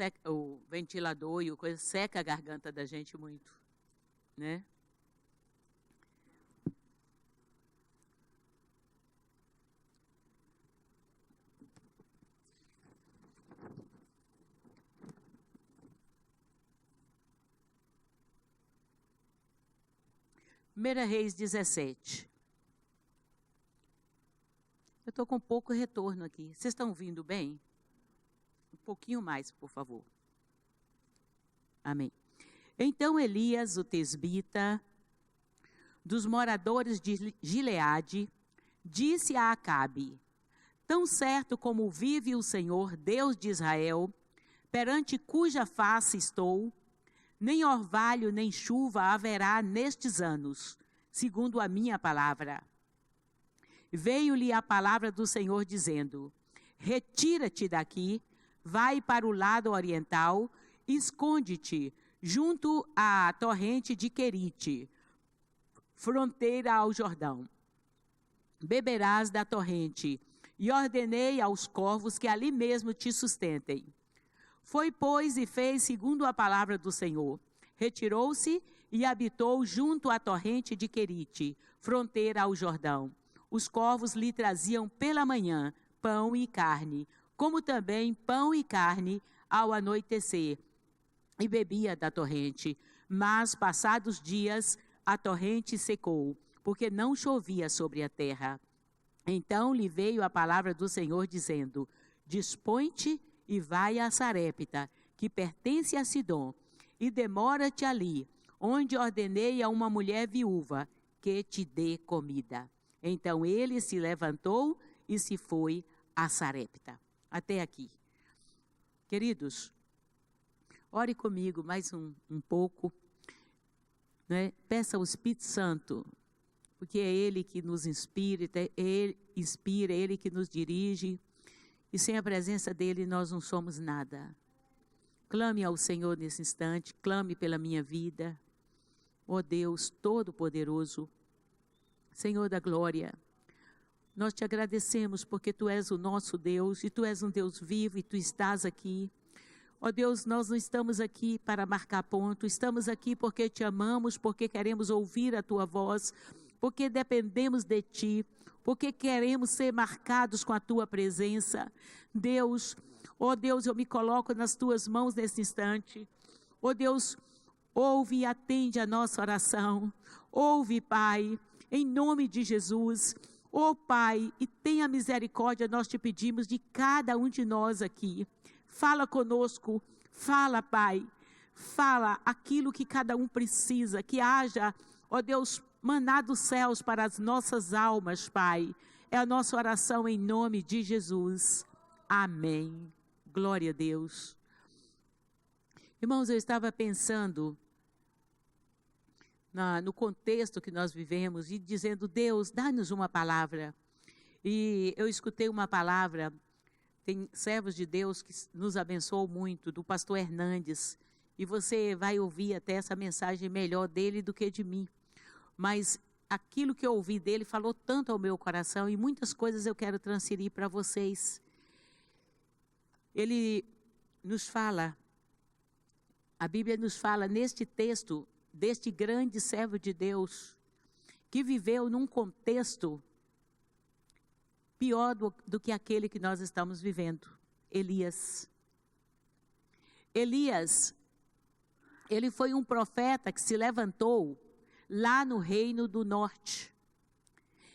É que o ventilador e o coisa seca a garganta da gente muito, né? Primeira Reis 17. Eu estou com pouco retorno aqui. Vocês estão ouvindo bem? Um pouquinho mais, por favor. Amém. Então Elias, o tesbita, dos moradores de Gileade, disse a Acabe: tão certo como vive o Senhor, Deus de Israel, perante cuja face estou, nem orvalho nem chuva haverá nestes anos, segundo a minha palavra. Veio-lhe a palavra do Senhor dizendo: retira-te daqui, vai para o lado oriental, esconde-te junto à torrente de Querite, fronteira ao Jordão. Beberás da torrente, e ordenei aos corvos que ali mesmo te sustentem. Foi, pois, e fez segundo a palavra do Senhor. Retirou-se e habitou junto à torrente de Querite, fronteira ao Jordão. Os corvos lhe traziam pela manhã pão e carne, como também pão e carne ao anoitecer, e bebia da torrente. Mas, passados dias, a torrente secou, porque não chovia sobre a terra. Então lhe veio a palavra do Senhor, dizendo: dispõe-te e vai a Sarepta, que pertence a Sidom, e demora-te ali, onde ordenei a uma mulher viúva que te dê comida. Então ele se levantou e se foi a Sarepta. Até aqui. Queridos, ore comigo mais um pouco, né? Peça ao Espírito Santo, porque é Ele que nos inspira, é Ele que nos dirige, e sem a presença dEle nós não somos nada. Clame ao Senhor nesse instante, clame pela minha vida, ó Deus Todo-Poderoso, Senhor da glória. Nós te agradecemos porque Tu és o nosso Deus, e Tu és um Deus vivo, e Tu estás aqui. Ó Deus, nós não estamos aqui para marcar ponto, estamos aqui porque Te amamos, porque queremos ouvir a Tua voz, porque dependemos de Ti, porque queremos ser marcados com a Tua presença. Deus, ó Deus, eu me coloco nas Tuas mãos nesse instante. Ó Deus, ouve e atende a nossa oração. Ouve, Pai, em nome de Jesus. Ó Pai, e tenha misericórdia, nós te pedimos, de cada um de nós aqui. Fala conosco, fala, Pai, fala aquilo que cada um precisa, que haja, ó Deus, maná dos céus para as nossas almas, Pai. É a nossa oração em nome de Jesus. Amém. Glória a Deus. Irmãos, eu estava pensando no contexto que nós vivemos e dizendo: Deus, dá-nos uma palavra. E eu escutei uma palavra, tem servos de Deus que nos abençoou muito, do pastor Hernandes, e você vai ouvir até essa mensagem melhor dele do que de mim. Mas aquilo que eu ouvi dele falou tanto ao meu coração, e muitas coisas eu quero transferir para vocês. Ele nos fala, a Bíblia nos fala neste texto, deste grande servo de Deus, que viveu num contexto pior do que aquele que nós estamos vivendo. Elias. Elias, ele foi um profeta que se levantou lá no reino do norte.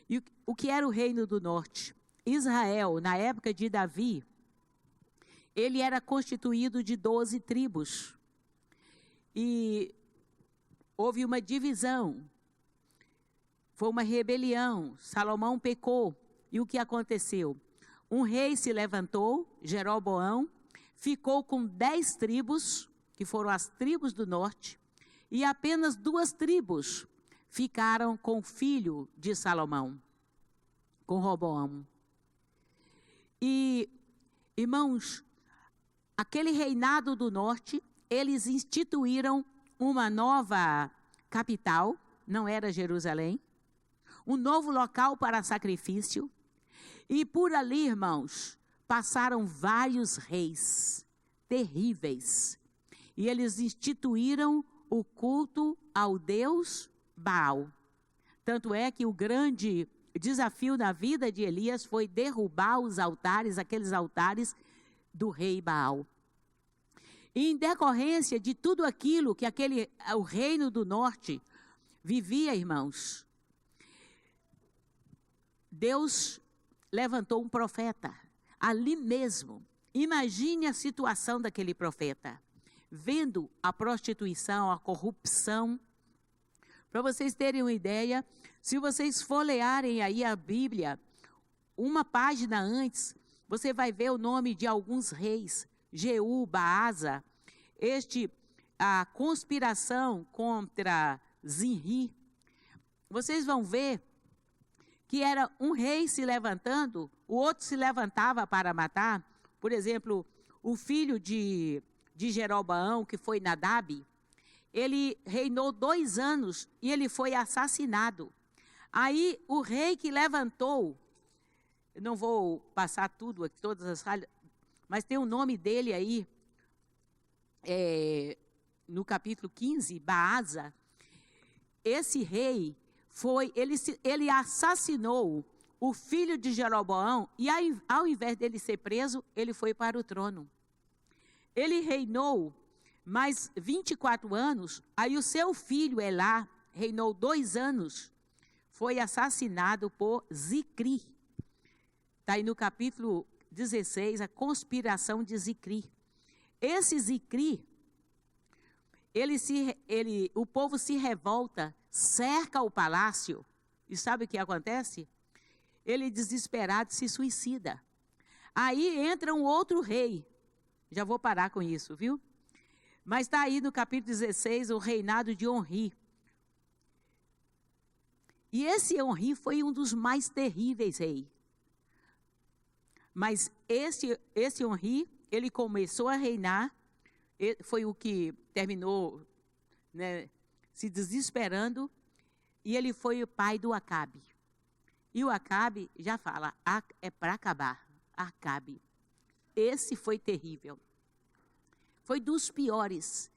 E o que era o reino do norte? Israel, na época de Davi, ele era constituído de 12 tribos. E houve uma divisão, foi uma rebelião, Salomão pecou, e o que aconteceu? Um rei se levantou, Jeroboão, ficou com 10 tribos, que foram as tribos do norte, e apenas 2 tribos ficaram com o filho de Salomão, com Roboão. E, irmãos, aquele reinado do norte, eles instituíram uma nova capital, não era Jerusalém, um novo local para sacrifício, e por ali, irmãos, passaram vários reis terríveis, e eles instituíram o culto ao Deus Baal. Tanto é que o grande desafio na vida de Elias foi derrubar os altares, aqueles altares do rei Baal. E em decorrência de tudo aquilo que o reino do norte vivia, irmãos, Deus levantou um profeta ali mesmo. Imagine a situação daquele profeta, vendo a prostituição, a corrupção, Para vocês terem uma ideia, se vocês folhearem aí a Bíblia, uma página antes, você vai ver o nome de alguns reis, Jeú, Baasa, a conspiração contra Zinri. Vocês vão ver que era um rei se levantando, o outro se levantava para matar. Por exemplo, o filho de Jeroboão, que foi Nadab, ele reinou 2 anos e ele foi assassinado. Aí o rei que levantou, eu não vou passar tudo aqui, todas as falhas, mas tem o nome dele aí, no capítulo 15, Baasa. Esse rei ele assassinou o filho de Jeroboão e ao invés dele ser preso, ele foi para o trono. Ele reinou mais 24 anos, aí o seu filho Elá reinou 2 anos, foi assassinado por Zicri. Está aí no capítulo 16, a conspiração de Zicri. Esse Zicri, o povo se revolta, cerca o palácio, e sabe o que acontece? Ele, desesperado, se suicida. Aí entra um outro rei, já vou parar com isso, viu? Mas está aí no capítulo 16, o reinado de Onri. E esse Onri foi um dos mais terríveis reis. Mas esse Onri, ele começou a reinar, foi o que terminou, né, se desesperando, e ele foi o pai do Acabe. E o Acabe já fala, é para acabar, Acabe. Esse foi terrível. Foi dos piores.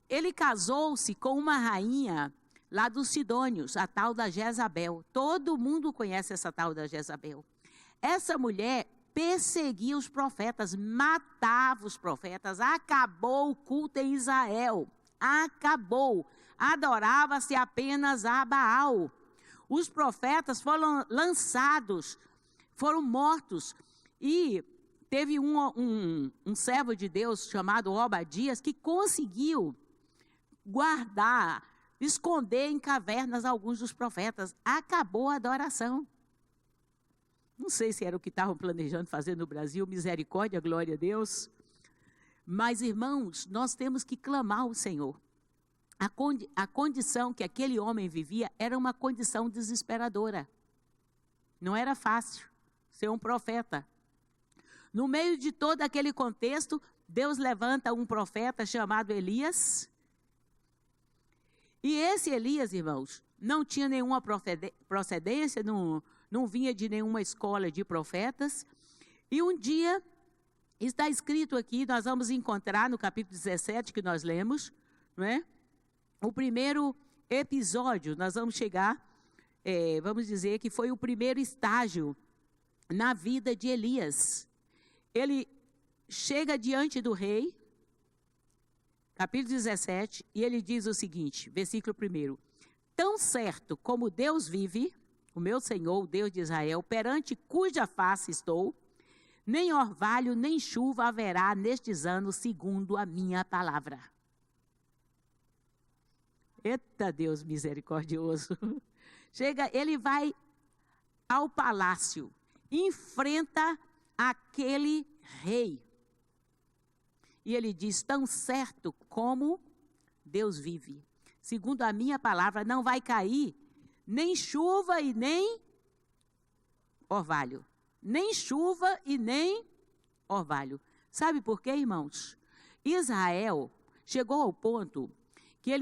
Ele casou-se com uma rainha lá dos Sidônios, a tal da Jezabel. Todo mundo conhece essa tal da Jezabel. Essa mulher perseguia os profetas, matava os profetas, acabou o culto em Israel. Acabou. Adorava-se apenas a Baal. Os profetas foram lançados, foram mortos. E teve um servo de Deus chamado Obadias que conseguiu guardar, esconder em cavernas alguns dos profetas. Acabou a adoração. Não sei se era o que estavam planejando fazer no Brasil, misericórdia, glória a Deus. Mas, irmãos, nós temos que clamar ao Senhor. A condição que aquele homem vivia era uma condição desesperadora. Não era fácil ser um profeta. No meio de todo aquele contexto, Deus levanta um profeta chamado Elias. E esse Elias, irmãos, não tinha nenhuma procedência, não vinha de nenhuma escola de profetas. E um dia, está escrito aqui, nós vamos encontrar no capítulo 17 que nós lemos, não é? O primeiro episódio, nós vamos chegar, vamos dizer que foi o primeiro estágio na vida de Elias. Ele chega diante do rei, capítulo 17, e ele diz o seguinte, versículo 1. Tão certo como Deus vive, o meu Senhor, o Deus de Israel, perante cuja face estou, nem orvalho, nem chuva haverá nestes anos, segundo a minha palavra. Eita Deus misericordioso. Chega, ele vai ao palácio, enfrenta aquele rei. E ele diz, tão certo como Deus vive, segundo a minha palavra, não vai cair nem chuva e nem orvalho. Nem chuva e nem orvalho. Sabe por quê, irmãos? Israel chegou ao ponto que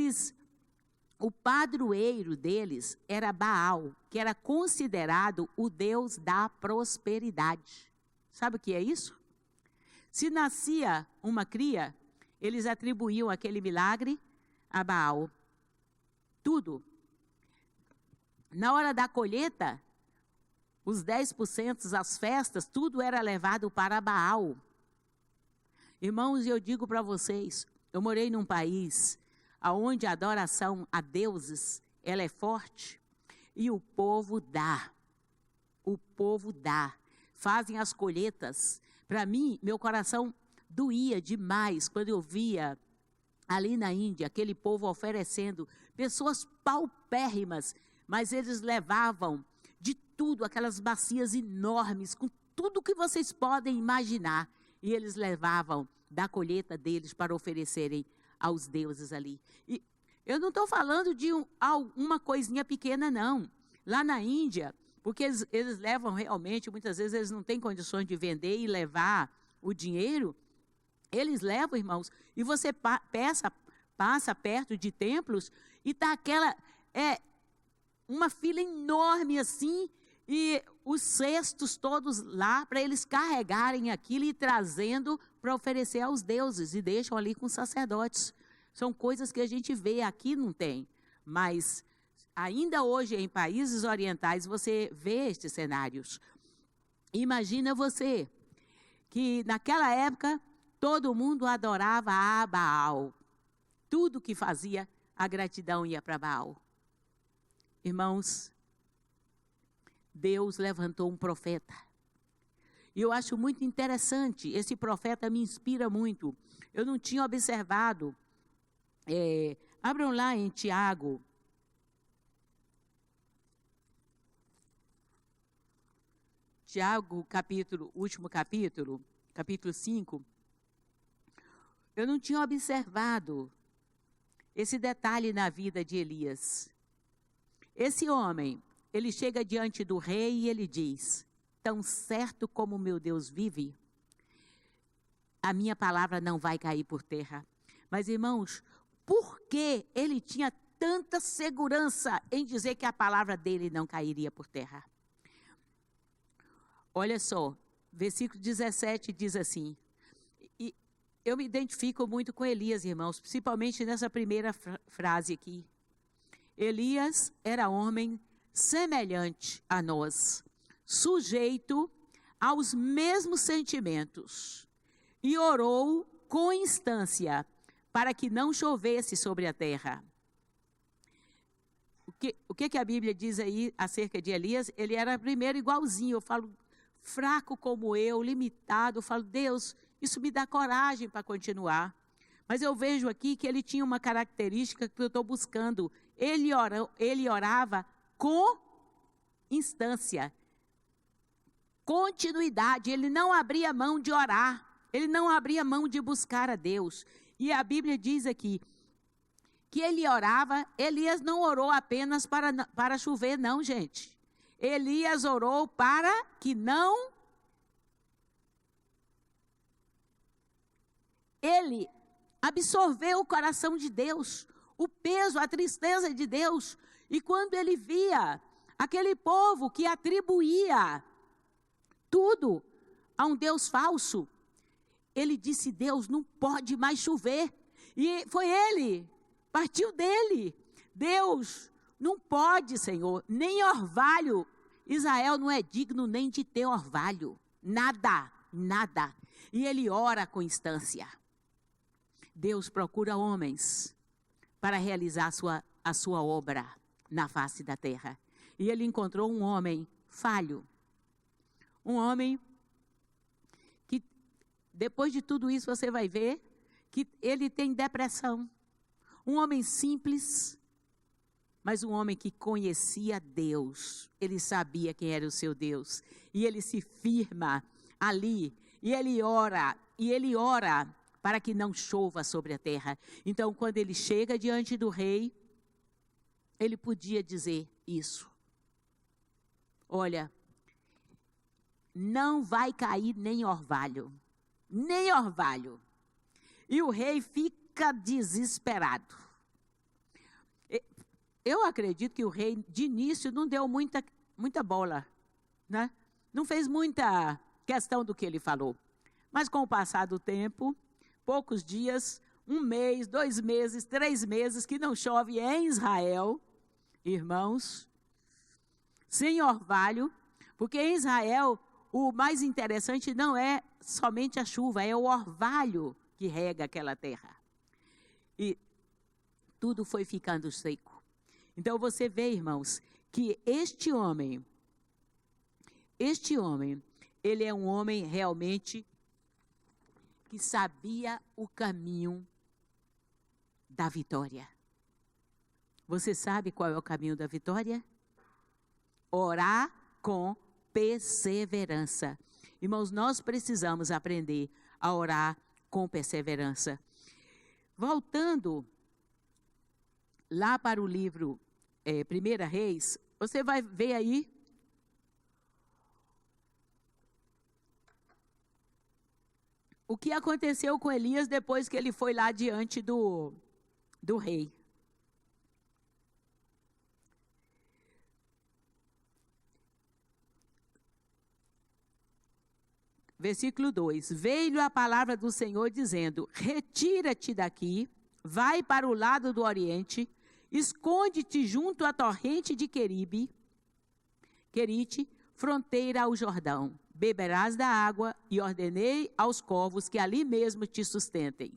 o padroeiro deles era Baal, que era considerado o Deus da prosperidade. Sabe o que é isso? Se nascia uma cria, eles atribuíam aquele milagre a Baal. Tudo. Na hora da colheita, os 10%, as festas, tudo era levado para Baal. Irmãos, eu digo para vocês, eu morei num país onde a adoração a deuses, ela é forte, e o povo dá. O povo dá. Fazem as colheitas. Para mim, meu coração doía demais quando eu via ali na Índia, aquele povo oferecendo, pessoas paupérrimas, mas eles levavam de tudo, aquelas bacias enormes, com tudo que vocês podem imaginar, e eles levavam da colheita deles para oferecerem aos deuses ali. E eu não estou falando de uma coisinha pequena, não. Lá na Índia, porque eles levam realmente, muitas vezes eles não têm condições de vender e levar o dinheiro, eles levam, irmãos, e você passa perto de templos e está uma fila enorme assim, e os cestos todos lá, para eles carregarem aquilo e trazendo para oferecer aos deuses, e deixam ali com os sacerdotes. São coisas que a gente vê aqui, não tem, mas ainda hoje em países orientais você vê estes cenários. Imagina você, que naquela época todo mundo adorava a Baal. Tudo que fazia, a gratidão ia para Baal. Irmãos, Deus levantou um profeta. E eu acho muito interessante, esse profeta me inspira muito. Eu não tinha observado. Abram lá em Tiago. Tiago, último capítulo 5. Eu não tinha observado esse detalhe na vida de Elias. Esse homem, ele chega diante do rei e ele diz: tão certo como meu Deus vive, a minha palavra não vai cair por terra. Mas, irmãos, por que ele tinha tanta segurança em dizer que a palavra dele não cairia por terra? Olha só, versículo 17 diz assim, e eu me identifico muito com Elias, irmãos, principalmente nessa primeira frase aqui. Elias era homem semelhante a nós, sujeito aos mesmos sentimentos, e orou com instância para que não chovesse sobre a terra. O que a Bíblia diz aí acerca de Elias? Ele era primeiro igualzinho, eu falo, fraco como eu, limitado, eu falo, Deus, isso me dá coragem para continuar. Mas eu vejo aqui que ele tinha uma característica que eu estou buscando. Ele orava com instância, continuidade. Ele não abria mão de orar, ele não abria mão de buscar a Deus. E a Bíblia diz aqui que ele orava. Elias não orou apenas para chover, não, gente. Elias orou para que não... Ele absorveu o coração de Deus, o peso, a tristeza de Deus. E quando ele via aquele povo que atribuía tudo a um Deus falso, ele disse: Deus, não pode mais chover. E foi ele, partiu dele. Deus, não pode, Senhor, nem orvalho. Israel não é digno nem de ter orvalho. Nada, nada. E ele ora com instância. Deus procura homens para realizar a sua obra na face da terra. E ele encontrou um homem falho. Um homem que, depois de tudo isso, você vai ver que ele tem depressão. Um homem simples, mas um homem que conhecia Deus. Ele sabia quem era o seu Deus. E ele se firma ali. E ele ora para que não chova sobre a terra. Então, quando ele chega diante do rei, ele podia dizer isso. Olha, não vai cair nem orvalho. Nem orvalho. E o rei fica desesperado. Eu acredito que o rei, de início, não deu muita bola, né? Não fez muita questão do que ele falou. Mas com o passar do tempo, poucos dias, 1 mês, 2 meses, 3 meses, que não chove em Israel, irmãos, sem orvalho, porque em Israel o mais interessante não é somente a chuva, é o orvalho que rega aquela terra. E tudo foi ficando seco. Então você vê, irmãos, que este homem, ele é um homem realmente que sabia o caminho da vitória. Você sabe qual é o caminho da vitória? Orar com perseverança. Irmãos, nós precisamos aprender a orar com perseverança. Voltando lá para o livro 1 Reis, você vai ver aí o que aconteceu com Elias depois que ele foi lá diante do rei. Versículo 2. Veio a palavra do Senhor dizendo: retira-te daqui, vai para o lado do oriente, esconde-te junto à torrente de Querite, fronteira ao Jordão. Beberás da água, e ordenei aos corvos que ali mesmo te sustentem.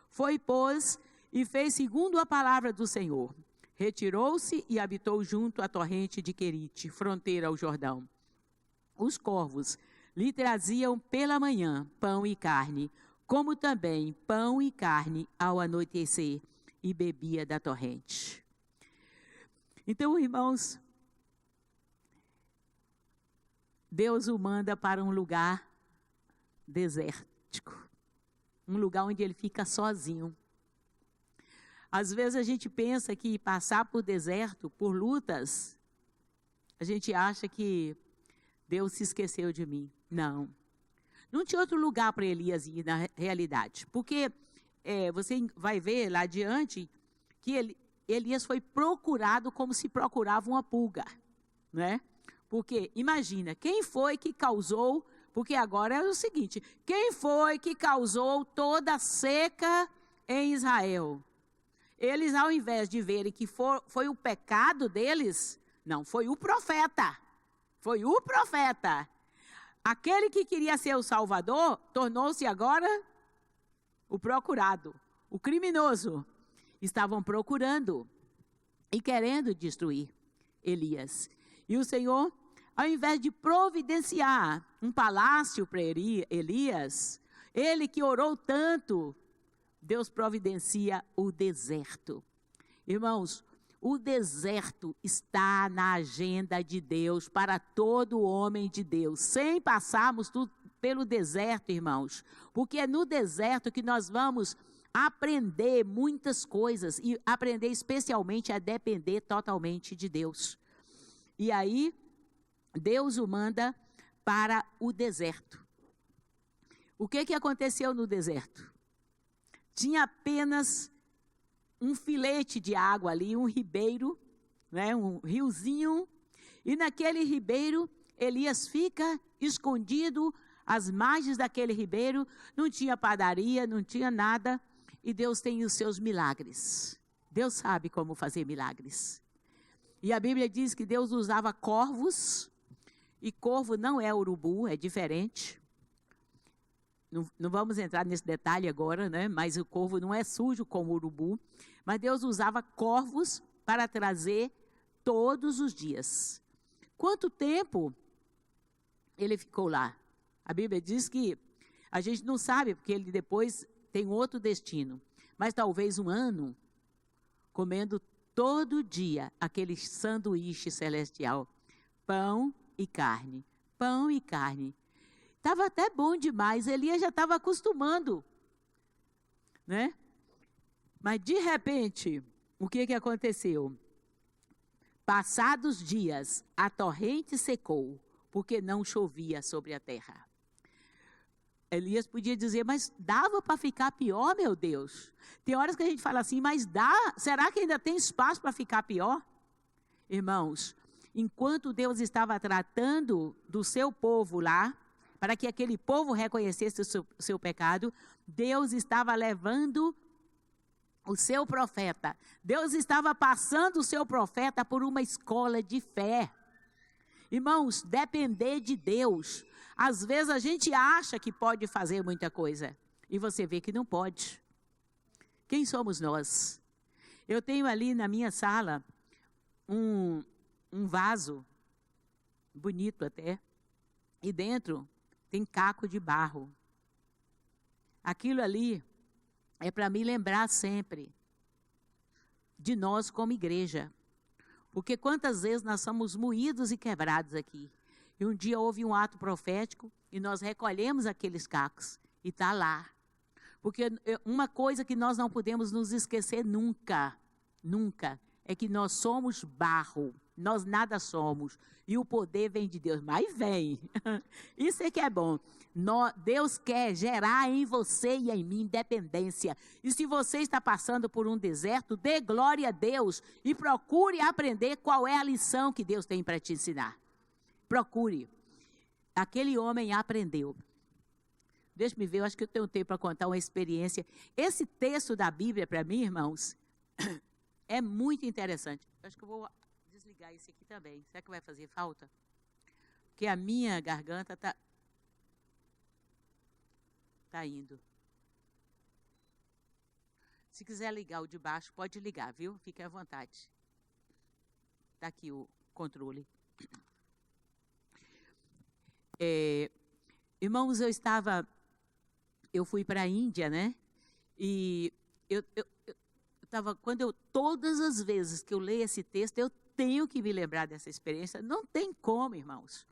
Foi, pois, e fez segundo a palavra do Senhor. Retirou-se e habitou junto à torrente de Querite, fronteira ao Jordão. Os corvos lhe traziam pela manhã pão e carne, como também pão e carne ao anoitecer, e bebia da torrente. Então, irmãos, Deus o manda para um lugar desértico, um lugar onde ele fica sozinho. Às vezes a gente pensa que passar por deserto, por lutas, a gente acha que Deus se esqueceu de mim. Não. Não tinha outro lugar para Elias ir na realidade. Porque você vai ver lá adiante que Elias foi procurado como se procurava uma pulga. Né? Porque, imagina, quem foi que causou... Porque agora é o seguinte, quem foi que causou toda a seca em Israel? Eles, ao invés de verem que foi o pecado deles, não, foi o profeta. Foi o profeta. Aquele que queria ser o Salvador, tornou-se agora o procurado, o criminoso. Estavam procurando e querendo destruir Elias. E o Senhor, ao invés de providenciar um palácio para Elias, ele que orou tanto, Deus providencia o deserto. Irmãos, o deserto está na agenda de Deus para todo homem de Deus. Sem passarmos pelo deserto, irmãos. Porque é no deserto que nós vamos aprender muitas coisas. E aprender especialmente a depender totalmente de Deus. E aí, Deus o manda para o deserto. O que aconteceu no deserto? Tinha apenas um filete de água ali, um ribeiro, né, um riozinho, e naquele ribeiro, Elias fica escondido às margens daquele ribeiro, não tinha padaria, não tinha nada, e Deus tem os seus milagres. Deus sabe como fazer milagres. E a Bíblia diz que Deus usava corvos, e corvo não é urubu, é diferente. Não vamos entrar nesse detalhe agora, né? Mas o corvo não é sujo como o urubu. Mas Deus usava corvos para trazer todos os dias. Quanto tempo ele ficou lá? A Bíblia diz que a gente não sabe, porque ele depois tem outro destino. Mas talvez um ano, comendo todo dia aquele sanduíche celestial. Pão e carne, pão e carne. Estava até bom demais, Elias já estava acostumando, né? Mas de repente, o que aconteceu? Passados dias, a torrente secou, porque não chovia sobre a terra. Elias podia dizer, mas dava para ficar pior, meu Deus? Tem horas que a gente fala assim, mas será que ainda tem espaço para ficar pior? Irmãos, enquanto Deus estava tratando do seu povo lá, para que aquele povo reconhecesse o seu pecado, Deus estava levando o seu profeta. Deus estava passando o seu profeta por uma escola de fé. Irmãos, depender de Deus. Às vezes a gente acha que pode fazer muita coisa, e você vê que não pode. Quem somos nós? Eu tenho ali na minha sala um vaso, bonito até, e dentro tem caco de barro. Aquilo ali é para me lembrar sempre de nós como igreja. Porque quantas vezes nós somos moídos e quebrados aqui. E um dia houve um ato profético e nós recolhemos aqueles cacos e está lá. Porque uma coisa que nós não podemos nos esquecer nunca, é que nós somos barro, nós nada somos. E o poder vem de Deus, mas vem. Isso é que é bom. Deus quer gerar em você e em mim dependência. E se você está passando por um deserto, dê glória a Deus e procure aprender qual é a lição que Deus tem para te ensinar. Procure. Aquele homem aprendeu. Deixa-me ver, eu acho que eu tenho tempo para contar uma experiência. Esse texto da Bíblia, para mim, irmãos, é muito interessante. Eu acho que eu vou desligar esse aqui também. Será que vai fazer falta? Porque a minha garganta está indo. Se quiser ligar o de baixo, pode ligar, viu? Fique à vontade. Está aqui o controle. Irmãos, eu fui para a Índia, né? E todas as vezes que eu leio esse texto, eu tenho que me lembrar dessa experiência. Não tem como, irmãos.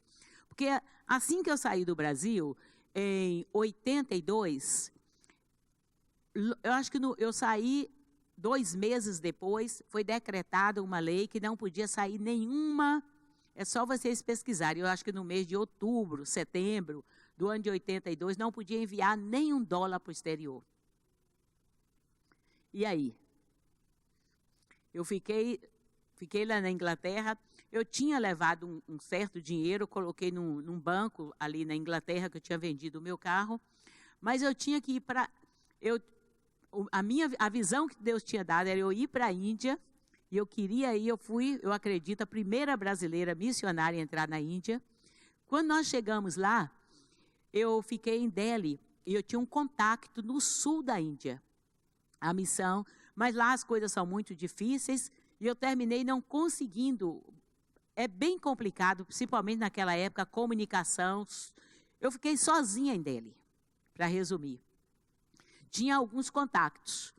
Porque assim que eu saí do Brasil, em 82, eu acho que eu saí 2 meses depois, foi decretada uma lei que não podia sair nenhuma. É só vocês pesquisarem. Eu acho que no mês de outubro, setembro do ano de 82, não podia enviar nenhum dólar para o exterior. E aí? Eu fiquei lá na Inglaterra. Eu tinha levado um certo dinheiro, coloquei num banco ali na Inglaterra, que eu tinha vendido o meu carro. Mas eu tinha que ir para... A visão que Deus tinha dado era eu ir para a Índia. E eu queria ir, eu acredito, a primeira brasileira missionária a entrar na Índia. Quando nós chegamos lá, eu fiquei em Delhi e eu tinha um contato no sul da Índia, a missão, mas lá as coisas são muito difíceis e eu terminei não conseguindo. É bem complicado, principalmente naquela época, a comunicação. Eu fiquei sozinha em Delhi, para resumir. Tinha alguns contactos.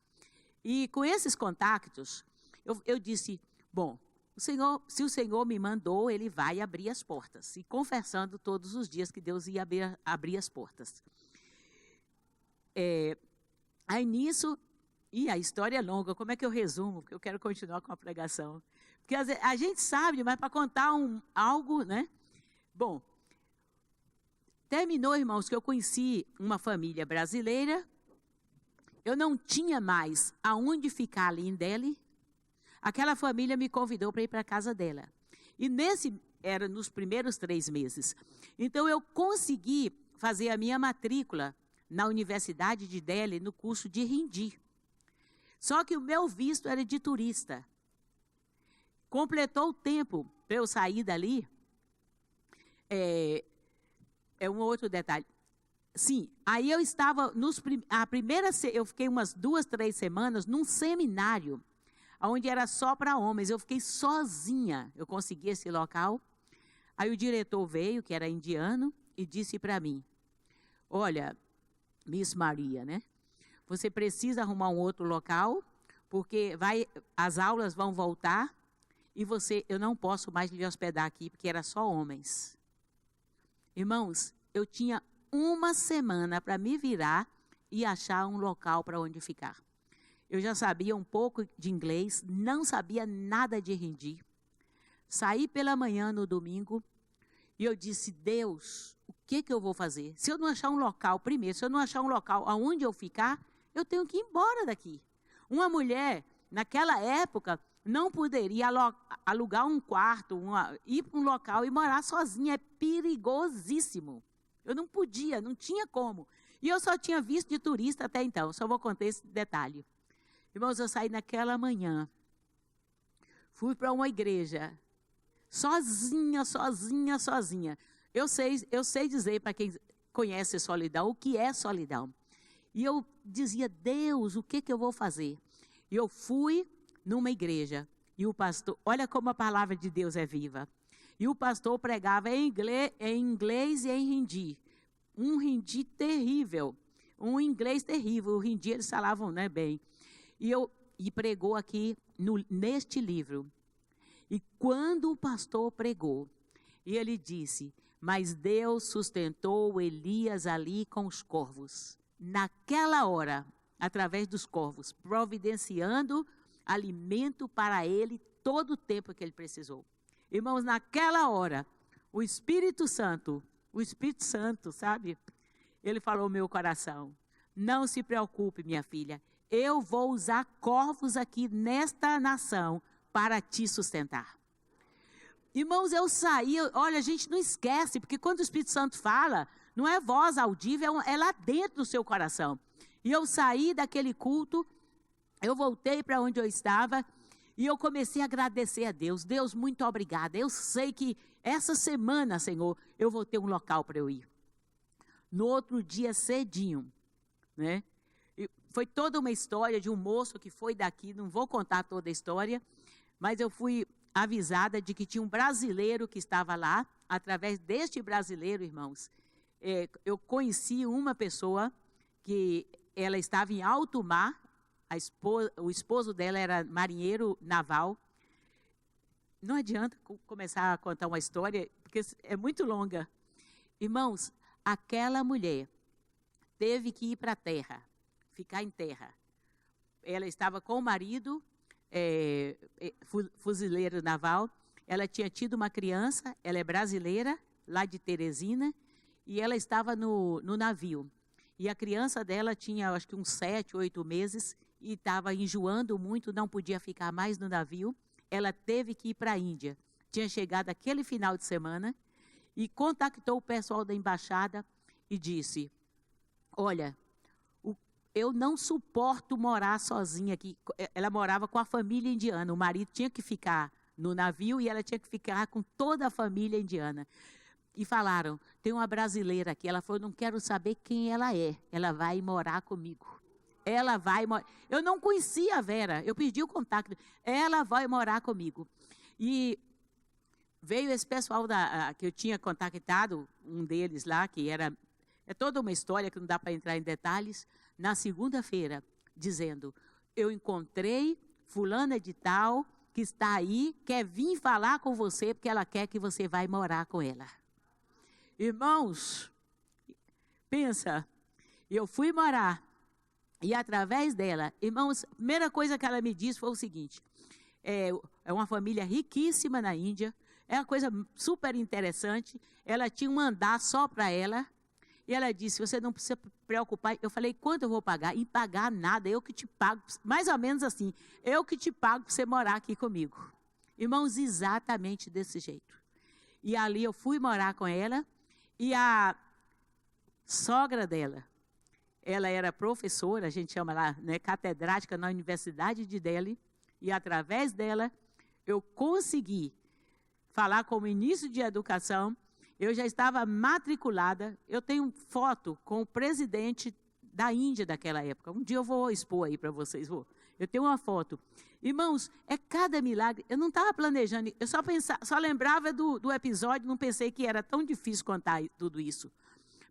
E com esses contactos, eu disse, bom, se o Senhor me mandou, Ele vai abrir as portas. E confessando todos os dias que Deus ia abrir as portas. Aí nisso, e a história é longa, como é que eu resumo? Porque eu quero continuar com a pregação. Porque a gente sabe, mas para contar algo, né? Bom, terminou, irmãos, que eu conheci uma família brasileira. Eu não tinha mais aonde ficar ali em Delhi. Aquela família me convidou para ir para a casa dela. E era nos primeiros 3 meses. Então, eu consegui fazer a minha matrícula na Universidade de Delhi, no curso de Hindi. Só que o meu visto era de turista. Completou o tempo para eu sair dali. É um outro detalhe. Sim, aí eu estava, eu fiquei umas 2, 3 semanas num seminário, onde era só para homens. Eu fiquei sozinha, eu consegui esse local. Aí o diretor veio, que era indiano, e disse para mim, olha, Miss Maria, né? Você precisa arrumar um outro local, porque as aulas vão voltar, e eu não posso mais lhe hospedar aqui, porque era só homens. Irmãos, eu tinha 1 semana para me virar e achar um local para onde ficar. Eu já sabia um pouco de inglês, não sabia nada de hindi. Saí pela manhã no domingo e eu disse, Deus, o que eu vou fazer? Se eu não achar um local, primeiro, se eu não achar um local aonde eu ficar, eu tenho que ir embora daqui. Uma mulher, naquela época, não poderia alugar um quarto, ir para um local e morar sozinha. É perigosíssimo. Eu não podia, não tinha como. E eu só tinha visto de turista até então. Só vou contar esse detalhe. Irmãos, eu saí naquela manhã. Fui para uma igreja. Sozinha. Eu sei dizer para quem conhece solidão o que é solidão. E eu dizia, Deus, o que eu vou fazer? E eu fui numa igreja. E o pastor, olha como a palavra de Deus é viva. E o pastor pregava em inglês e em hindi. Um hindi terrível. Um inglês terrível. O hindi eles falavam, né, bem. E e pregou aqui neste livro. E quando o pastor pregou, e ele disse, mas Deus sustentou Elias ali com os corvos. Naquela hora, através dos corvos, providenciando alimento para ele todo o tempo que ele precisou. Irmãos, naquela hora, o Espírito Santo, sabe? Ele falou no meu coração, não se preocupe, minha filha, eu vou usar corvos aqui nesta nação para te sustentar. Irmãos, eu saí, olha, a gente não esquece, porque quando o Espírito Santo fala, não é voz audível, é lá dentro do seu coração. E eu saí daquele culto, eu voltei para onde eu estava, e eu comecei a agradecer a Deus. Deus, muito obrigada. Eu sei que essa semana, Senhor, eu vou ter um local para eu ir. No outro dia, cedinho, né? Foi toda uma história de um moço que foi daqui, não vou contar toda a história, mas eu fui avisada de que tinha um brasileiro que estava lá. Através deste brasileiro, irmãos, eu conheci uma pessoa que ela estava em alto mar, o esposo dela era marinheiro naval. Não adianta começar a contar uma história, porque é muito longa. Irmãos, aquela mulher teve que ir para a terra, ficar em terra. Ela estava com o marido, fuzileiro naval. Ela tinha tido uma criança, ela é brasileira, lá de Teresina, e ela estava no navio. E a criança dela tinha, acho que uns 7, 8 meses, e estava enjoando muito, não podia ficar mais no navio. Ela teve que ir para a Índia. Tinha chegado aquele final de semana e contactou o pessoal da embaixada e disse, olha, eu não suporto morar sozinha aqui. Ela morava com a família indiana, o marido tinha que ficar no navio e ela tinha que ficar com toda a família indiana. E falaram, tem uma brasileira aqui. Ela falou, não quero saber quem ela é, ela vai morar comigo. Ela vai morar. Eu não conhecia a Vera, eu perdi o contato. Ela vai morar comigo. E veio esse pessoal que eu tinha contactado, um deles lá, que é toda uma história que não dá para entrar em detalhes, na segunda-feira, dizendo, eu encontrei fulana de tal, que está aí, quer vir falar com você, porque ela quer que você vai morar com ela. Irmãos, pensa, eu fui morar, e através dela, irmãos, a primeira coisa que ela me disse foi o seguinte, é uma família riquíssima na Índia, é uma coisa super interessante, ela tinha um andar só para ela, e ela disse, você não precisa preocupar. Eu falei, quanto eu vou pagar? E pagar nada, eu que te pago, mais ou menos assim, eu que te pago para você morar aqui comigo. Irmãos, exatamente desse jeito. E ali eu fui morar com ela, e a sogra dela, ela era professora, a gente chama lá, né, catedrática na Universidade de Delhi, e através dela eu consegui falar com o ministro de Educação. Eu já estava matriculada, eu tenho foto com o presidente da Índia daquela época. Um dia eu vou expor aí para vocês, eu tenho uma foto. Irmãos, é cada milagre, eu não estava planejando, eu só lembrava do episódio, não pensei que era tão difícil contar tudo isso.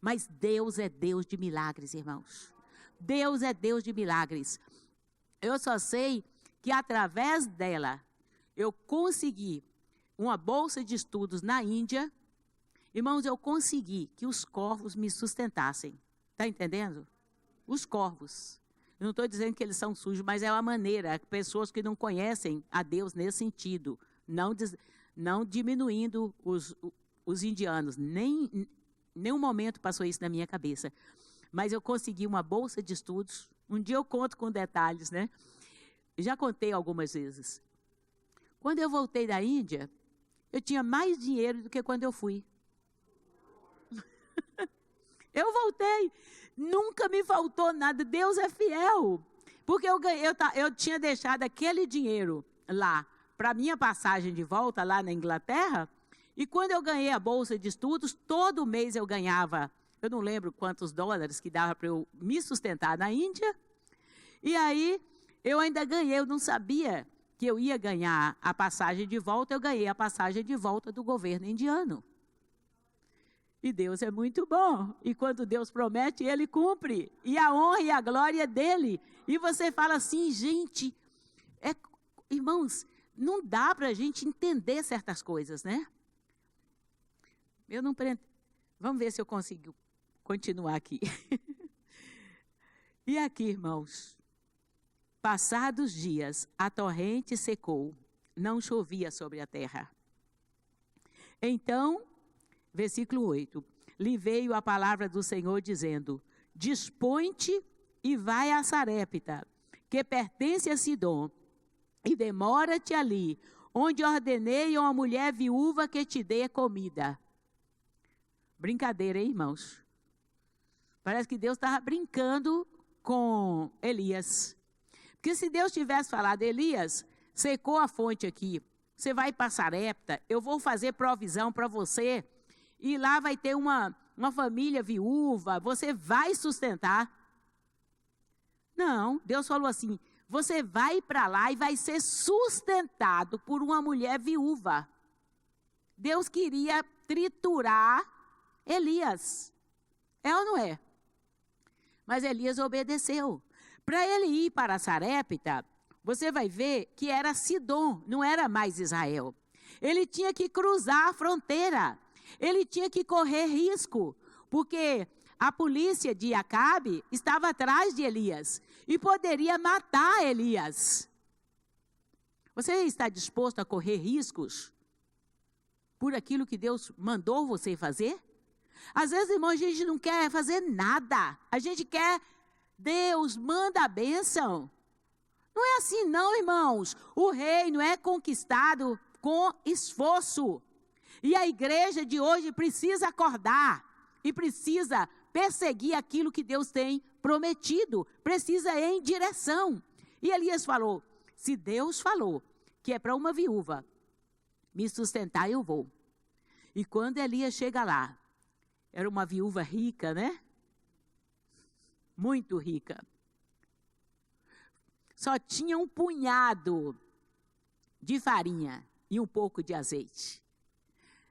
Mas Deus é Deus de milagres, irmãos. Deus é Deus de milagres. Eu só sei que através dela, eu consegui uma bolsa de estudos na Índia. Irmãos, eu consegui que os corvos me sustentassem. Está entendendo? Os corvos. Eu não estou dizendo que eles são sujos, mas é uma maneira, pessoas que não conhecem a Deus nesse sentido, não diminuindo os indianos, nenhum momento passou isso na minha cabeça. Mas eu consegui uma bolsa de estudos, um dia eu conto com detalhes, né? Já contei algumas vezes. Quando eu voltei da Índia, eu tinha mais dinheiro do que quando eu fui. Eu voltei, nunca me faltou nada, Deus é fiel, porque eu tinha deixado aquele dinheiro lá, para minha passagem de volta lá na Inglaterra, e quando eu ganhei a bolsa de estudos, todo mês eu ganhava, eu não lembro quantos dólares que dava para eu me sustentar na Índia, e aí eu ainda ganhei, eu não sabia que eu ia ganhar a passagem de volta, eu ganhei a passagem de volta do governo indiano. E Deus é muito bom. E quando Deus promete, Ele cumpre. E a honra e a glória é dEle. E você fala assim, gente, Irmãos, não dá para a gente entender certas coisas, né? Eu não prendo. Vamos ver se eu consigo continuar aqui. E aqui, irmãos, passados dias, a torrente secou, não chovia sobre a terra. Então, versículo 8, lhe veio a palavra do Senhor dizendo: dispõe-te e vai a Sarepta, que pertence a Sidom, e demora-te ali, onde ordenei a uma mulher viúva que te dê comida. Brincadeira, hein, irmãos? Parece que Deus estava brincando com Elias. Porque se Deus tivesse falado: Elias, secou a fonte aqui, você vai para Sarepta, eu vou fazer provisão para você, e lá vai ter uma família viúva, você vai sustentar. Não, Deus falou assim: você vai para lá e vai ser sustentado por uma mulher viúva. Deus queria triturar Elias. É ou não é? Mas Elias obedeceu. Para ele ir para Sarepta, você vai ver que era Sidom, não era mais Israel. Ele tinha que cruzar a fronteira. Ele tinha que correr risco, porque a polícia de Acabe estava atrás de Elias e poderia matar Elias. Você está disposto a correr riscos por aquilo que Deus mandou você fazer? Às vezes, irmão, a gente não quer fazer nada. A gente quer, Deus manda a bênção. Não é assim não, irmãos. O reino é conquistado com esforço. E a igreja de hoje precisa acordar e precisa perseguir aquilo que Deus tem prometido. Precisa ir em direção. E Elias falou: se Deus falou que é para uma viúva me sustentar, eu vou. E quando Elias chega lá, era uma viúva rica, né? Muito rica. Só tinha um punhado de farinha e um pouco de azeite.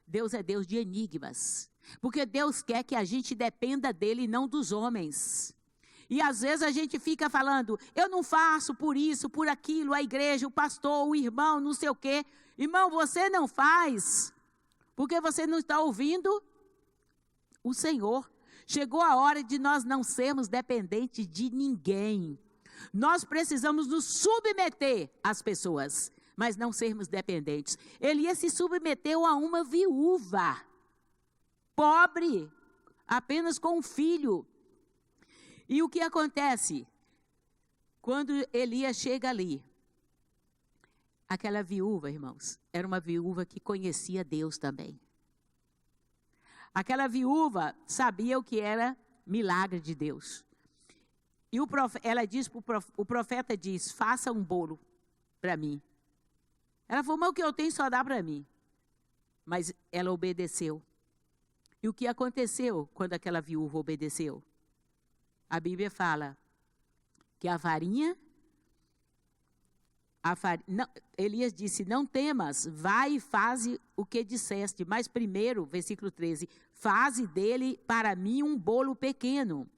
Deus é Deus de enigmas. Porque Deus quer que a gente dependa dele e não dos homens. E às vezes a gente fica falando: eu não faço por isso, por aquilo, a igreja, o pastor, o irmão, não sei o quê. Irmão, você não faz porque você não está ouvindo o Senhor. Chegou a hora de nós não sermos dependentes de ninguém. Nós precisamos nos submeter às pessoas, mas não sermos dependentes. Elias se submeteu a uma viúva, pobre, apenas com um filho. E o que acontece? Quando Elias chega ali, aquela viúva, irmãos, era uma viúva que conhecia Deus também. Aquela viúva sabia o que era milagre de Deus. E ela diz, o profeta diz: faça um bolo para mim. Ela falou: mas o que eu tenho só dá para mim. Mas ela obedeceu. E o que aconteceu quando aquela viúva obedeceu? A Bíblia fala que a farinha... Não, Elias disse: não temas, vai e faze o que disseste. Mas primeiro, versículo 13, faze dele para mim um bolo pequeno.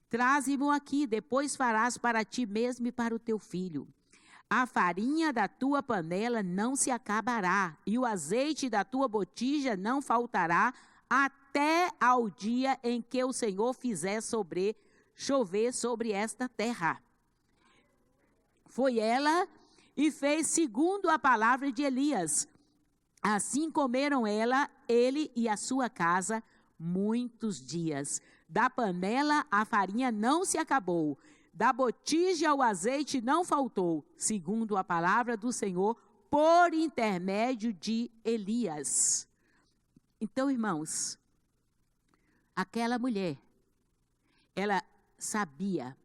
Traze-mo aqui, depois farás para ti mesmo e para o teu filho. A farinha da tua panela não se acabará, e o azeite da tua botija não faltará, até ao dia em que o Senhor fizer chover sobre esta terra. Foi ela e fez segundo a palavra de Elias. Assim comeram ele e a sua casa muitos dias. Da panela a farinha não se acabou, da botija o azeite não faltou, segundo a palavra do Senhor, por intermédio de Elias. Então, irmãos, aquela mulher, ela sabia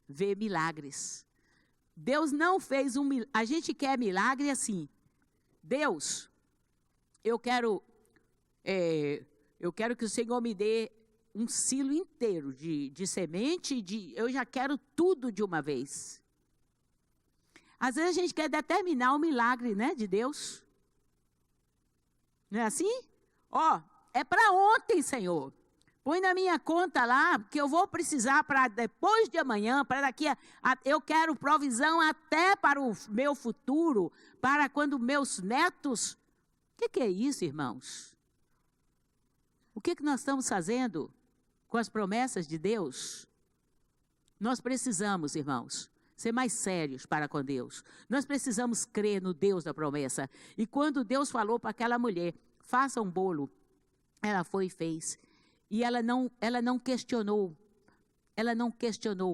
ver milagres. Deus não fez um milagre. A gente quer milagre assim. Deus, eu quero que o Senhor me dê um silo inteiro de semente, eu já quero tudo de uma vez. Às vezes a gente quer determinar o milagre, né, de Deus. Não é assim? É para ontem, Senhor. Põe na minha conta lá, porque eu vou precisar para depois de amanhã, para daqui eu quero provisão até para o meu futuro, para quando meus netos... O que é isso, irmãos? O que nós estamos fazendo com as promessas de Deus? Nós precisamos, irmãos, ser mais sérios para com Deus. Nós precisamos crer no Deus da promessa. E quando Deus falou para aquela mulher, faça um bolo, ela foi e fez. E ela não questionou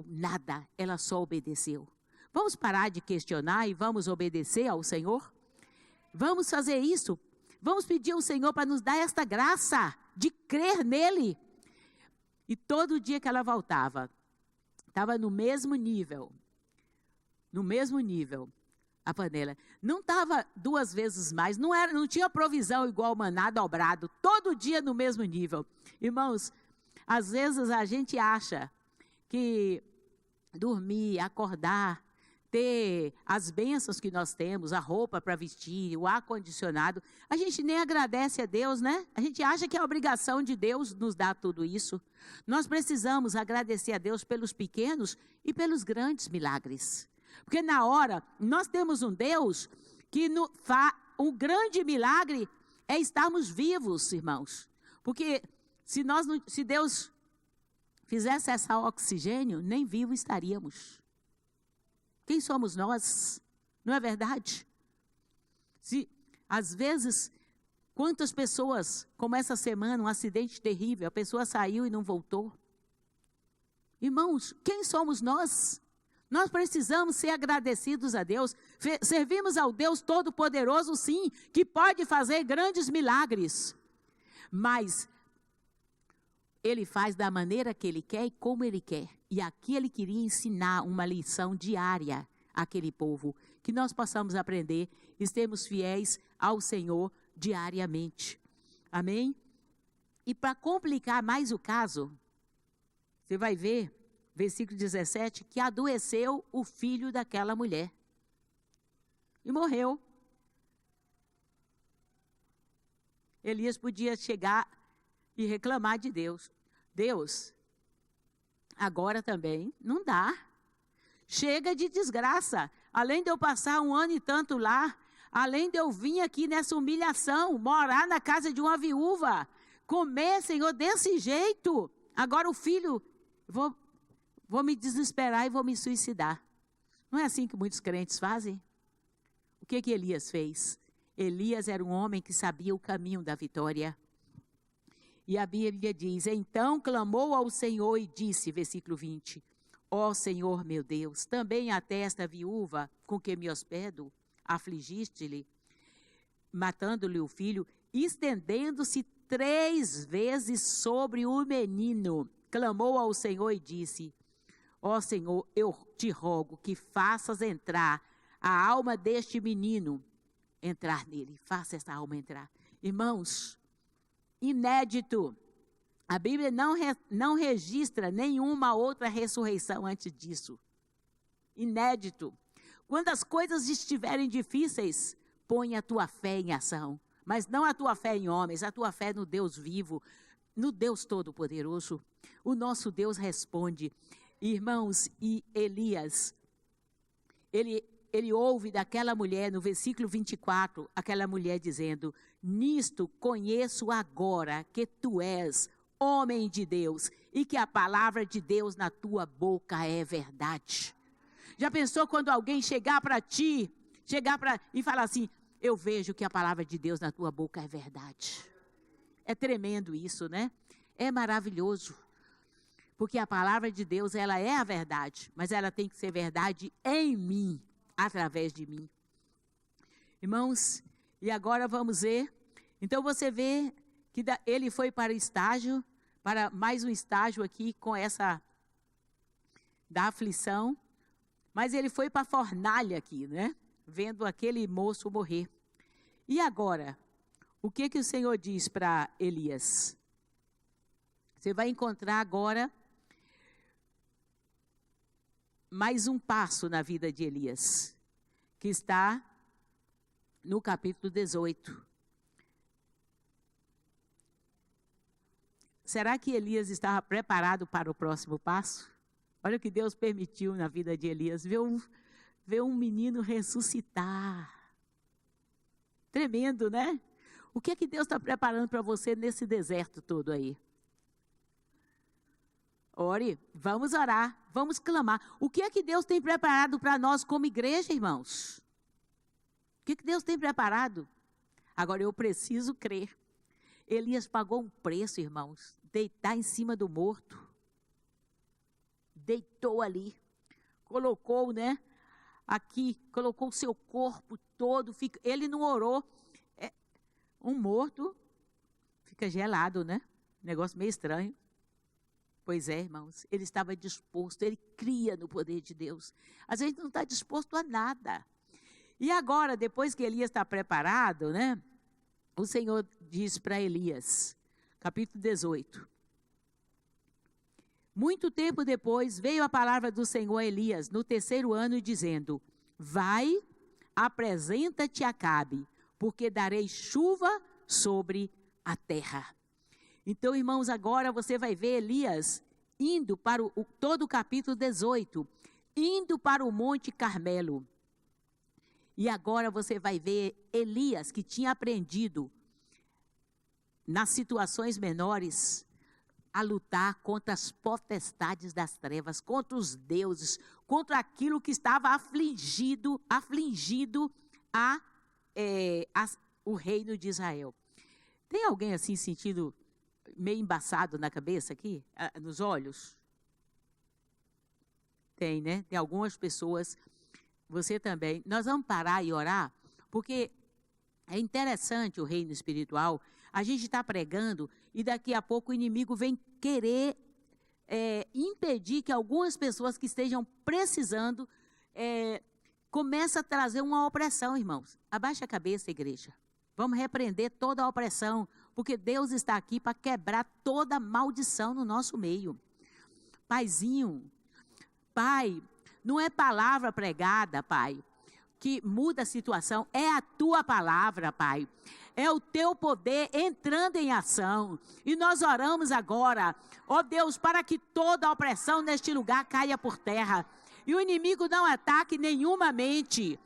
nada, ela só obedeceu. Vamos parar de questionar e vamos obedecer ao Senhor? Vamos fazer isso. Vamos pedir ao Senhor para nos dar esta graça de crer nele. E todo dia que ela voltava, estava no mesmo nível, a panela. Não estava 2 vezes mais, não tinha provisão igual maná dobrado, todo dia no mesmo nível. Irmãos, às vezes a gente acha que dormir, acordar, ter as bênçãos que nós temos, a roupa para vestir, o ar-condicionado, a gente nem agradece a Deus, né? A gente acha que é a obrigação de Deus nos dar tudo isso. Nós precisamos agradecer a Deus pelos pequenos e pelos grandes milagres. Porque na hora, nós temos um Deus que o grande milagre é estarmos vivos, irmãos. Porque se Deus fizesse esse oxigênio, nem vivos estaríamos. Quem somos nós? Não é verdade? Às vezes, quantas pessoas, como essa semana, um acidente terrível, a pessoa saiu e não voltou. Irmãos, quem somos nós? Nós precisamos ser agradecidos a Deus. Servimos ao Deus Todo-Poderoso, sim, que pode fazer grandes milagres. Mas Ele faz da maneira que Ele quer e como Ele quer. E aqui Ele queria ensinar uma lição diária àquele povo, que nós possamos aprender e sermos fiéis ao Senhor diariamente. Amém? E para complicar mais o caso, você vai ver, versículo 17, que adoeceu o filho daquela mulher. E morreu. Elias podia chegar e reclamar de Deus. Deus, agora também não dá. Chega de desgraça. Além de eu passar 1 ano e tanto lá, além de eu vir aqui nessa humilhação, morar na casa de uma viúva, comer, Senhor, desse jeito. Agora o filho, vou me desesperar e vou me suicidar. Não é assim que muitos crentes fazem? O que Elias fez? Elias era um homem que sabia o caminho da vitória. E a Bíblia diz, então clamou ao Senhor e disse, versículo 20, ó Senhor meu Deus, também até esta viúva com que me hospedo, afligiste-lhe, matando-lhe o filho, estendendo-se 3 vezes sobre o menino, clamou ao Senhor e disse, ó Senhor, eu te rogo que faças entrar a alma deste menino, entrar nele, faça essa alma entrar. Irmãos, inédito. A Bíblia não registra nenhuma outra ressurreição antes disso. Inédito. Quando as coisas estiverem difíceis, põe a tua fé em ação. Mas não a tua fé em homens, a tua fé no Deus vivo, no Deus Todo-Poderoso. O nosso Deus responde. Irmãos, e Elias, ele ouve daquela mulher, no versículo 24, aquela mulher dizendo, nisto conheço agora que tu és homem de Deus e que a palavra de Deus na tua boca é verdade. Já pensou quando alguém chegar para ti, e falar assim, eu vejo que a palavra de Deus na tua boca é verdade. É tremendo isso, né? É maravilhoso. Porque a palavra de Deus, ela é a verdade, mas ela tem que ser verdade em mim, através de mim. Irmãos, e agora vamos ver. Então você vê que ele foi para o estágio, para mais um estágio aqui com essa da aflição, mas ele foi para a fornalha aqui, né? Vendo aquele moço morrer. E agora, o que o Senhor diz para Elias? Você vai encontrar agora mais um passo na vida de Elias, que está no capítulo 18. será que Elias estava preparado para o próximo passo? Olha o que Deus permitiu na vida de Elias, ver um menino ressuscitar. Tremendo, né? O que é que Deus está preparando para você nesse deserto todo aí? Ore, vamos orar, vamos clamar. O que é que Deus tem preparado para nós como igreja, irmãos? O que é que Deus tem preparado? Agora eu preciso crer. Elias pagou um preço, irmãos, deitar em cima do morto. Deitou ali, colocou, né? Aqui, colocou o seu corpo todo. Ele não orou. Um morto fica gelado, né? Negócio meio estranho. Pois é, irmãos, ele estava disposto, ele cria no poder de Deus. Às vezes não está disposto a nada. E agora, depois que Elias está preparado, né? O Senhor diz para Elias, capítulo 18. Muito tempo depois, veio a palavra do Senhor a Elias, no 3º ano, dizendo: vai, apresenta-te a Acabe, porque darei chuva sobre a terra. Então, irmãos, agora você vai ver Elias indo para todo o capítulo 18, indo para o Monte Carmelo. E agora você vai ver Elias, que tinha aprendido, nas situações menores, a lutar contra as potestades das trevas, contra os deuses, contra aquilo que estava afligindo o reino de Israel. Tem alguém assim sentindo meio embaçado na cabeça aqui, nos olhos? Tem, né? Tem algumas pessoas, você também. Nós vamos parar e orar, porque é interessante o reino espiritual. A gente está pregando e daqui a pouco o inimigo vem querer impedir que algumas pessoas que estejam precisando comece a trazer uma opressão, irmãos. Abaixa a cabeça, igreja. Vamos repreender toda a opressão, porque Deus está aqui para quebrar toda maldição no nosso meio. Paizinho, Pai, não é palavra pregada, Pai, que muda a situação, é a tua palavra, Pai. É o teu poder entrando em ação. E nós oramos agora, ó Deus, para que toda a opressão neste lugar caia por terra. E o inimigo não ataque nenhuma mente,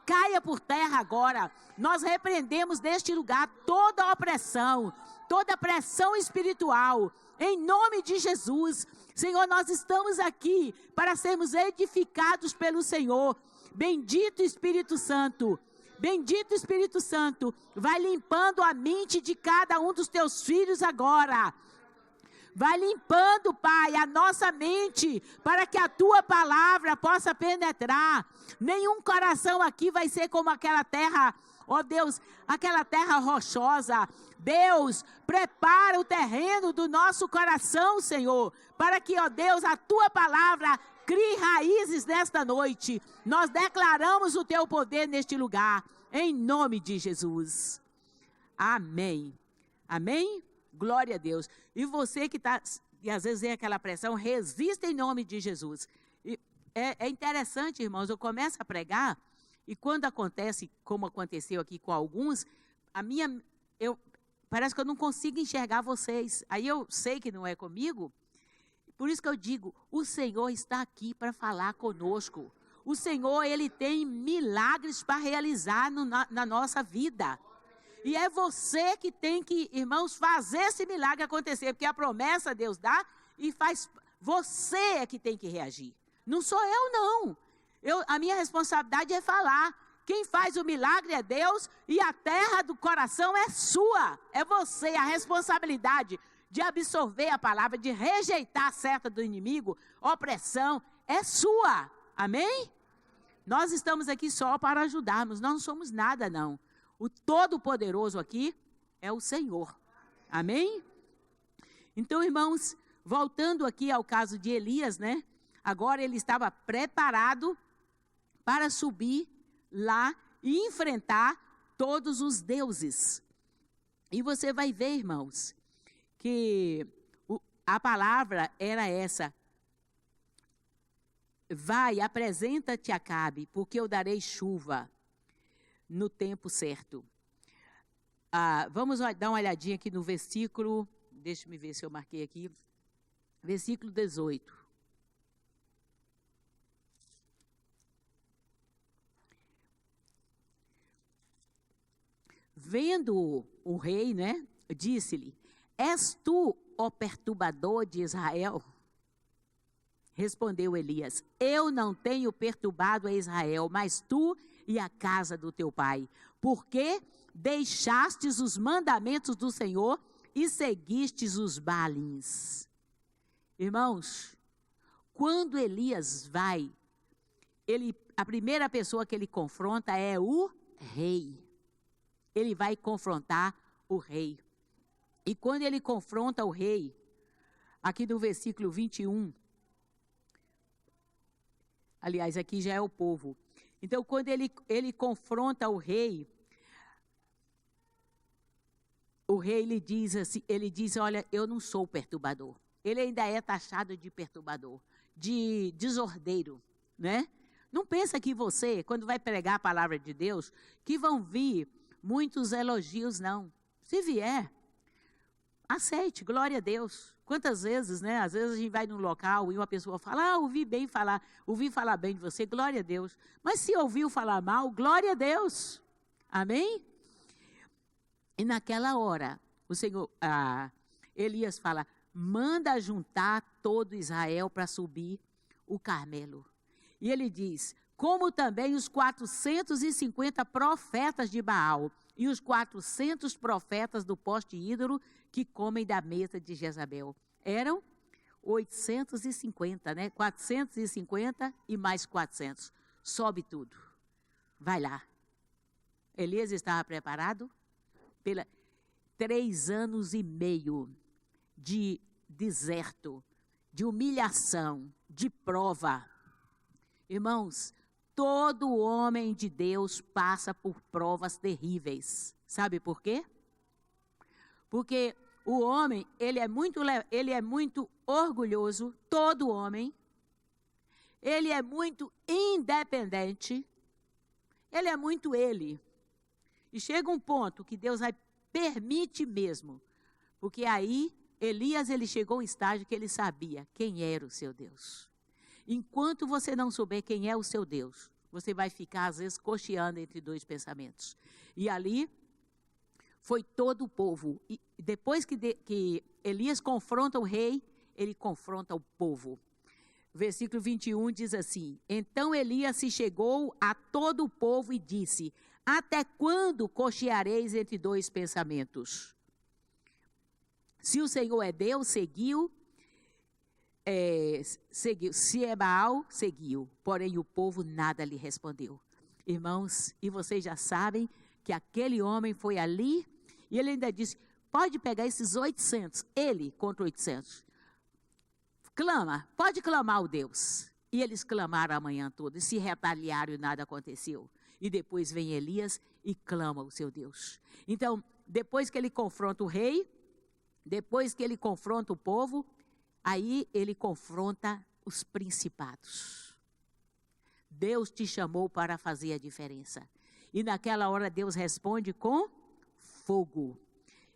caia por terra agora. Nós repreendemos deste lugar toda a opressão, toda a pressão espiritual, em nome de Jesus. Senhor, nós estamos aqui para sermos edificados pelo Senhor. Bendito Espírito Santo, vai limpando a mente de cada um dos teus filhos agora. Vai limpando, Pai, a nossa mente, para que a tua palavra possa penetrar. Nenhum coração aqui vai ser como aquela terra, ó Deus, aquela terra rochosa. Deus, prepara o terreno do nosso coração, Senhor, para que, ó Deus, a tua palavra crie raízes nesta noite. Nós declaramos o teu poder neste lugar, em nome de Jesus. Amém. Amém? Glória a Deus. E você que está, e às vezes tem aquela pressão, resista em nome de Jesus. E é interessante, irmãos, eu começo a pregar, e quando acontece, como aconteceu aqui com alguns, parece que eu não consigo enxergar vocês. Aí eu sei que não é comigo. Por isso que eu digo, o Senhor está aqui para falar conosco. O Senhor, Ele tem milagres para realizar na nossa vida. E é você que tem que, irmãos, fazer esse milagre acontecer, porque a promessa Deus dá e faz. Você é que tem que reagir. Não sou eu, não. A minha responsabilidade é falar. Quem faz o milagre é Deus e a terra do coração é sua. É você, a responsabilidade de absorver a palavra, de rejeitar a seta do inimigo, opressão, é sua. Amém? Nós estamos aqui só para ajudarmos, nós não somos nada, não. O Todo-Poderoso aqui é o Senhor. Amém? Então, irmãos, voltando aqui ao caso de Elias, né? Agora ele estava preparado para subir lá e enfrentar todos os deuses. E você vai ver, irmãos, que a palavra era essa: vai, apresenta-te a Acabe, porque eu darei chuva no tempo certo. Vamos dar uma olhadinha aqui no versículo, deixa eu ver se eu marquei aqui, versículo 18. Vendo o rei, né, disse-lhe: És tu, ó perturbador de Israel? Respondeu Elias: Eu não tenho perturbado a Israel, mas tu e a casa do teu pai, porque deixastes os mandamentos do Senhor e seguistes os Baalins. Irmãos, quando Elias vai, a primeira pessoa que ele confronta é o rei. Ele vai confrontar o rei. E quando ele confronta o rei, aqui no versículo 21, aliás, aqui já é o povo. Então, quando ele confronta o rei ele diz, olha, eu não sou perturbador. Ele ainda é taxado de perturbador, de desordeiro, né? Não pensa que você, quando vai pregar a palavra de Deus, que vão vir muitos elogios, não. Se vier, aceite, glória a Deus. Quantas vezes, né? Às vezes a gente vai num local e uma pessoa fala, ouvi falar bem de você, glória a Deus. Mas se ouviu falar mal, glória a Deus. Amém? E naquela hora, o Senhor, Elias fala, manda juntar todo Israel para subir o Carmelo. E ele diz, como também os 450 profetas de Baal e os 400 profetas do poste ídolo que comem da mesa de Jezabel. Eram 850, né? 450 e mais 400. Sobe tudo. Vai lá. Elias estava preparado? 3 anos e meio de deserto, de humilhação, de prova. Irmãos, todo homem de Deus passa por provas terríveis. Sabe por quê? Porque o homem, ele é muito orgulhoso, todo homem. Ele é muito independente. Ele é muito ele. E chega um ponto que Deus vai permite mesmo. Porque aí, Elias, ele chegou a um estágio que ele sabia quem era o seu Deus. Enquanto você não souber quem é o seu Deus, você vai ficar, às vezes, cocheando entre 2 pensamentos. E ali, foi todo o povo. E depois que Elias confronta o rei, ele confronta o povo. Versículo 21 diz assim, então Elias se chegou a todo o povo e disse, até quando cocheareis entre 2 pensamentos? Se o Senhor é Deus, seguiu. Se é Baal, seguiu. Porém, o povo nada lhe respondeu. Irmãos, e vocês já sabem que aquele homem foi ali e ele ainda disse, pode pegar esses 800, ele contra 800. Clama, pode clamar o Deus. E eles clamaram a manhã toda e se retaliaram e nada aconteceu. E depois vem Elias e clama o seu Deus. Então, depois que ele confronta o rei, depois que ele confronta o povo, aí ele confronta os principados. Deus te chamou para fazer a diferença. E naquela hora Deus responde com fogo.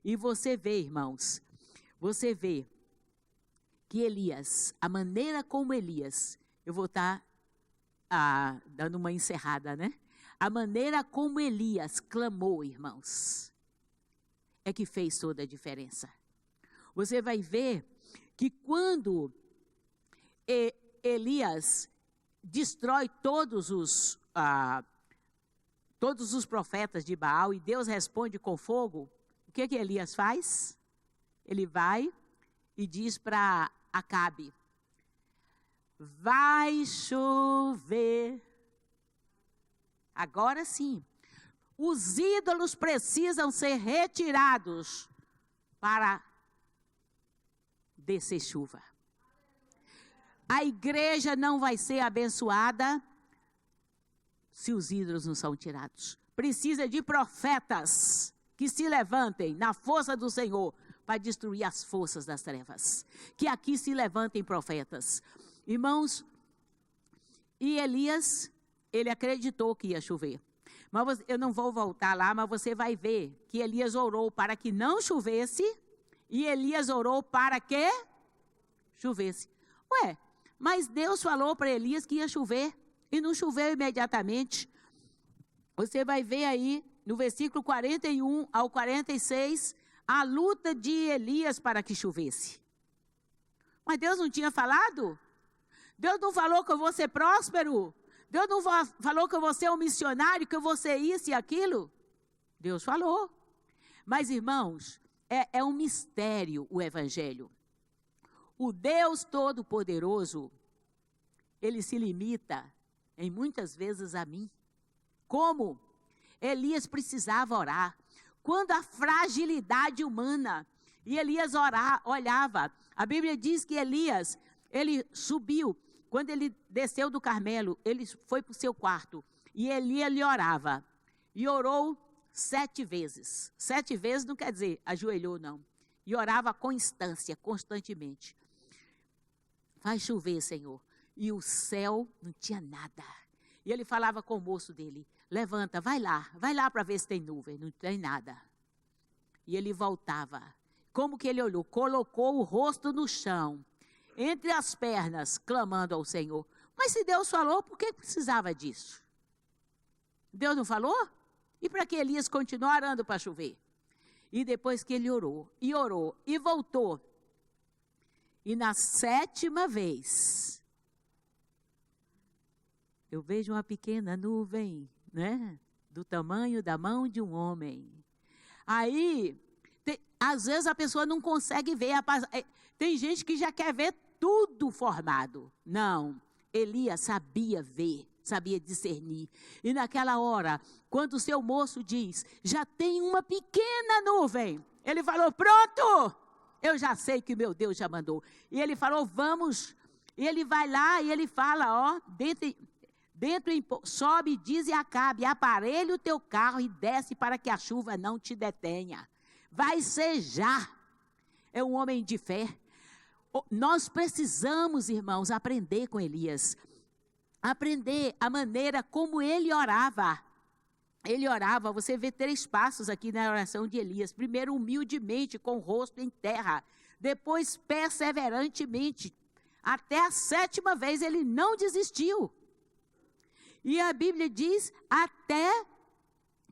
E você vê, irmãos, você vê que Elias, a maneira como Elias, eu vou estar dando uma encerrada, né? A maneira como Elias clamou, irmãos, é que fez toda a diferença. Você vai ver que quando Elias destrói todos os profetas de Baal e Deus responde com fogo, o que Elias faz? Ele vai e diz para Acabe, vai chover. Agora sim, os ídolos precisam ser retirados para descer chuva. A igreja não vai ser abençoada se os ídolos não são tirados. Precisa de profetas que se levantem na força do Senhor para destruir as forças das trevas. Que aqui se levantem profetas. Irmãos, e Elias, ele acreditou que ia chover. Mas eu não vou voltar lá, mas você vai ver que Elias orou para que não chovesse e Elias orou para que chovesse. Ué, mas Deus falou para Elias que ia chover e não choveu imediatamente. Você vai ver aí no versículo 41 ao 46 a luta de Elias para que chovesse. Mas Deus não tinha falado? Deus não falou que eu vou ser próspero? Deus não falou que eu vou ser um missionário, que eu vou ser isso e aquilo? Deus falou. Mas, irmãos, é um mistério o Evangelho. O Deus Todo-Poderoso, Ele se limita, em muitas vezes, a mim. Como? Elias precisava orar. Quando a fragilidade humana, e Elias olhava, a Bíblia diz que Elias, ele subiu, quando ele desceu do Carmelo, ele foi para o seu quarto, e ele orava, e orou 7 vezes. 7 vezes não quer dizer ajoelhou, não. E orava com instância, constantemente. Vai chover, Senhor. E o céu não tinha nada. E ele falava com o moço dele, levanta, vai lá para ver se tem nuvem. Não tem nada. E ele voltava. Como que ele olhou? Colocou o rosto no chão, entre as pernas, clamando ao Senhor. Mas se Deus falou, por que precisava disso? Deus não falou? E para que Elias continuou orando para chover? E depois que ele orou, e voltou. E na 7ª vez, eu vejo uma pequena nuvem, né? Do tamanho da mão de um homem. Aí, às vezes a pessoa não consegue ver. Tem gente que já quer ver tudo formado. Não, Elias sabia ver, sabia discernir. E naquela hora, quando o seu moço diz, já tem uma pequena nuvem, ele falou, pronto, eu já sei que meu Deus já mandou. E ele falou, vamos. E ele vai lá e ele fala, ó, sobe, diz e Acabe, aparelha o teu carro e desce para que a chuva não te detenha. Vai ser já. É um homem de fé. Nós precisamos, irmãos, aprender com Elias. Aprender a maneira como ele orava. Ele orava, você vê 3 passos aqui na oração de Elias. Primeiro, humildemente, com o rosto em terra. Depois, perseverantemente. Até a 7ª vez ele não desistiu. E a Bíblia diz, até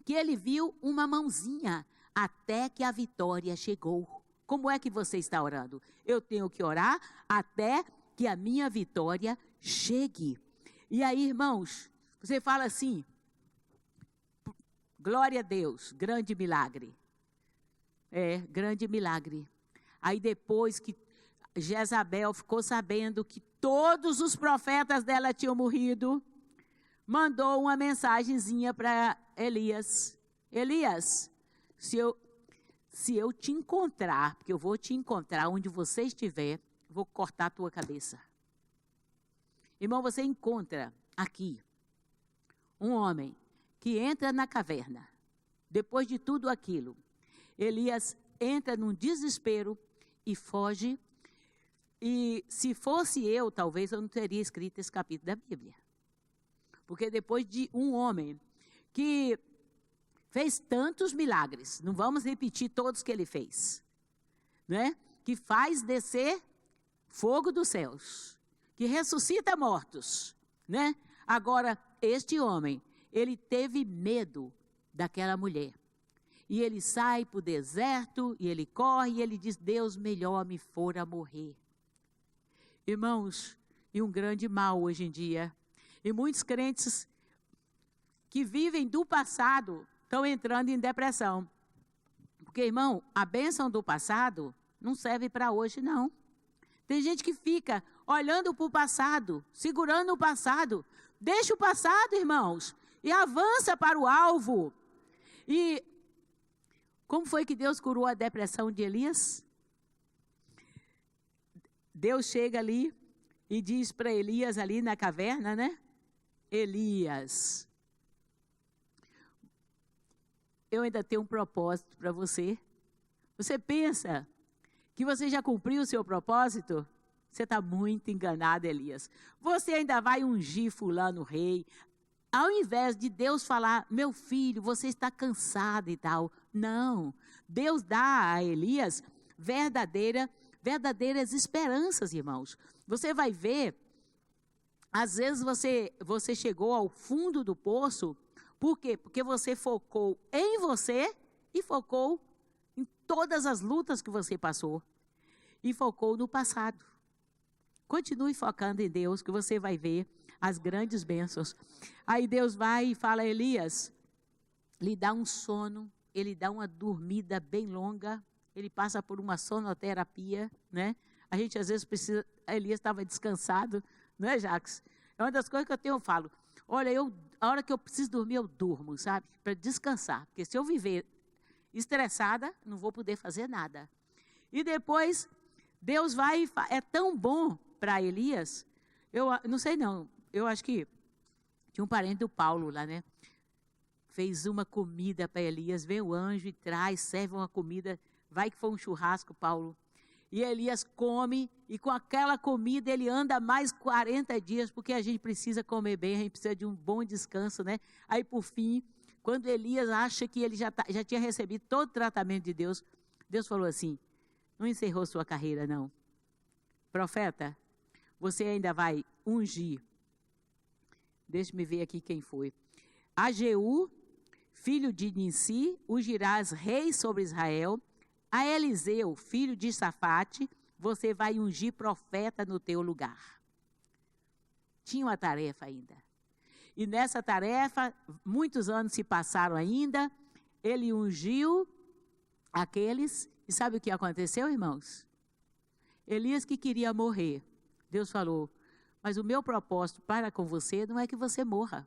que ele viu uma mãozinha, até que a vitória chegou. Como é que você está orando? Eu tenho que orar até que a minha vitória chegue. E aí, irmãos, você fala assim, glória a Deus, grande milagre. Grande milagre. Aí depois que Jezabel ficou sabendo que todos os profetas dela tinham morrido, mandou uma mensagenzinha para Elias. Elias, se eu te encontrar, porque eu vou te encontrar onde você estiver, vou cortar a tua cabeça. Irmão, você encontra aqui um homem que entra na caverna. Depois de tudo aquilo, Elias entra num desespero e foge. E se fosse eu, talvez eu não teria escrito esse capítulo da Bíblia. Porque depois de um homem que fez tantos milagres, não vamos repetir todos que ele fez, né? Que faz descer fogo dos céus, que ressuscita mortos, né? Agora, este homem, ele teve medo daquela mulher. E ele sai para o deserto, e ele corre, e ele diz, Deus, melhor me fora morrer. Irmãos, e um grande mal hoje em dia, e muitos crentes que vivem do passado estão entrando em depressão. Porque, irmão, a bênção do passado não serve para hoje, não. Tem gente que fica olhando para o passado, segurando o passado. Deixa o passado, irmãos, e avança para o alvo. E como foi que Deus curou a depressão de Elias? Deus chega ali e diz para Elias ali na caverna, né? Elias, eu ainda tenho um propósito para você. Você pensa que você já cumpriu o seu propósito? Você está muito enganado, Elias. Você ainda vai ungir fulano rei. Ao invés de Deus falar, meu filho, você está cansado e tal. Não, Deus dá a Elias verdadeiras esperanças, irmãos. Você vai ver, às vezes você chegou ao fundo do poço, por quê? Porque você focou em você e focou em todas as lutas que você passou. E focou no passado. Continue focando em Deus, que você vai ver as grandes bênçãos. Aí Deus vai e fala a Elias, lhe dá um sono, ele dá uma dormida bem longa, ele passa por uma sonoterapia, né? A gente às vezes precisa, Elias estava descansado, não é, Jacques? É uma das coisas que eu falo, olha, a hora que eu preciso dormir, eu durmo, sabe? Para descansar, porque se eu viver estressada, não vou poder fazer nada. E depois, Deus vai e é tão bom para Elias, eu não sei não, eu acho que tinha um parente do Paulo lá, né? Fez uma comida para Elias, vem o anjo e traz, serve uma comida, vai que foi um churrasco, Paulo. E Elias come, e com aquela comida ele anda mais 40 dias, porque a gente precisa comer bem, a gente precisa de um bom descanso, né? Aí, por fim, quando Elias acha que ele já tinha recebido todo o tratamento de Deus, Deus falou assim, não encerrou sua carreira, não. Profeta, você ainda vai ungir. Deixa-me ver aqui quem foi. A Jeú, filho de Nissi, ungirás rei sobre Israel. A Eliseu, filho de Safate, você vai ungir profeta no teu lugar. Tinha uma tarefa ainda. E nessa tarefa, muitos anos se passaram ainda, ele ungiu aqueles, e sabe o que aconteceu, irmãos? Elias que queria morrer, Deus falou, mas o meu propósito para com você não é que você morra.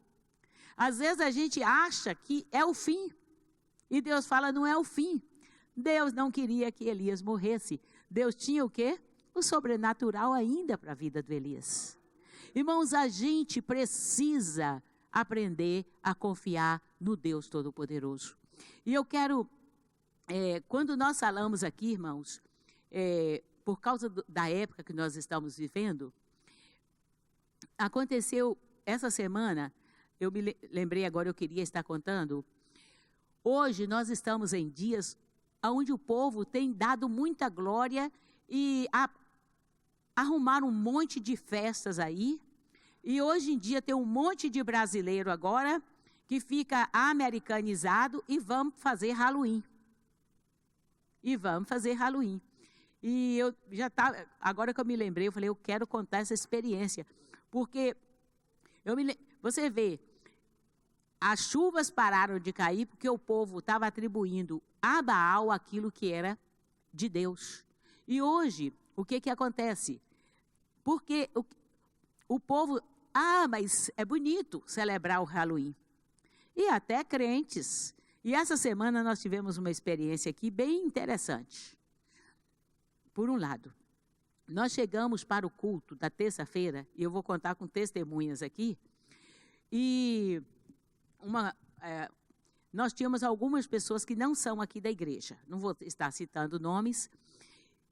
Às vezes a gente acha que é o fim, e Deus fala, não é o fim. Deus não queria que Elias morresse. Deus tinha o quê? O sobrenatural ainda para a vida do Elias. Irmãos, a gente precisa aprender a confiar no Deus Todo-Poderoso. E eu quero, quando nós falamos aqui, irmãos, por causa da época que nós estamos vivendo, aconteceu essa semana, eu me lembrei agora, eu queria estar contando, hoje nós estamos em dias onde o povo tem dado muita glória e arrumaram um monte de festas aí, e hoje em dia tem um monte de brasileiro agora que fica americanizado e vamos fazer Halloween. E eu já estava, agora que eu me lembrei, eu falei, eu quero contar essa experiência, porque você vê, as chuvas pararam de cair porque o povo estava atribuindo a Baal aquilo que era de Deus. E hoje, o que acontece? Porque o povo, mas é bonito celebrar o Halloween. E até crentes. E essa semana nós tivemos uma experiência aqui bem interessante. Por um lado, nós chegamos para o culto da terça-feira, e eu vou contar com testemunhas aqui, e nós tínhamos algumas pessoas que não são aqui da igreja, não vou estar citando nomes,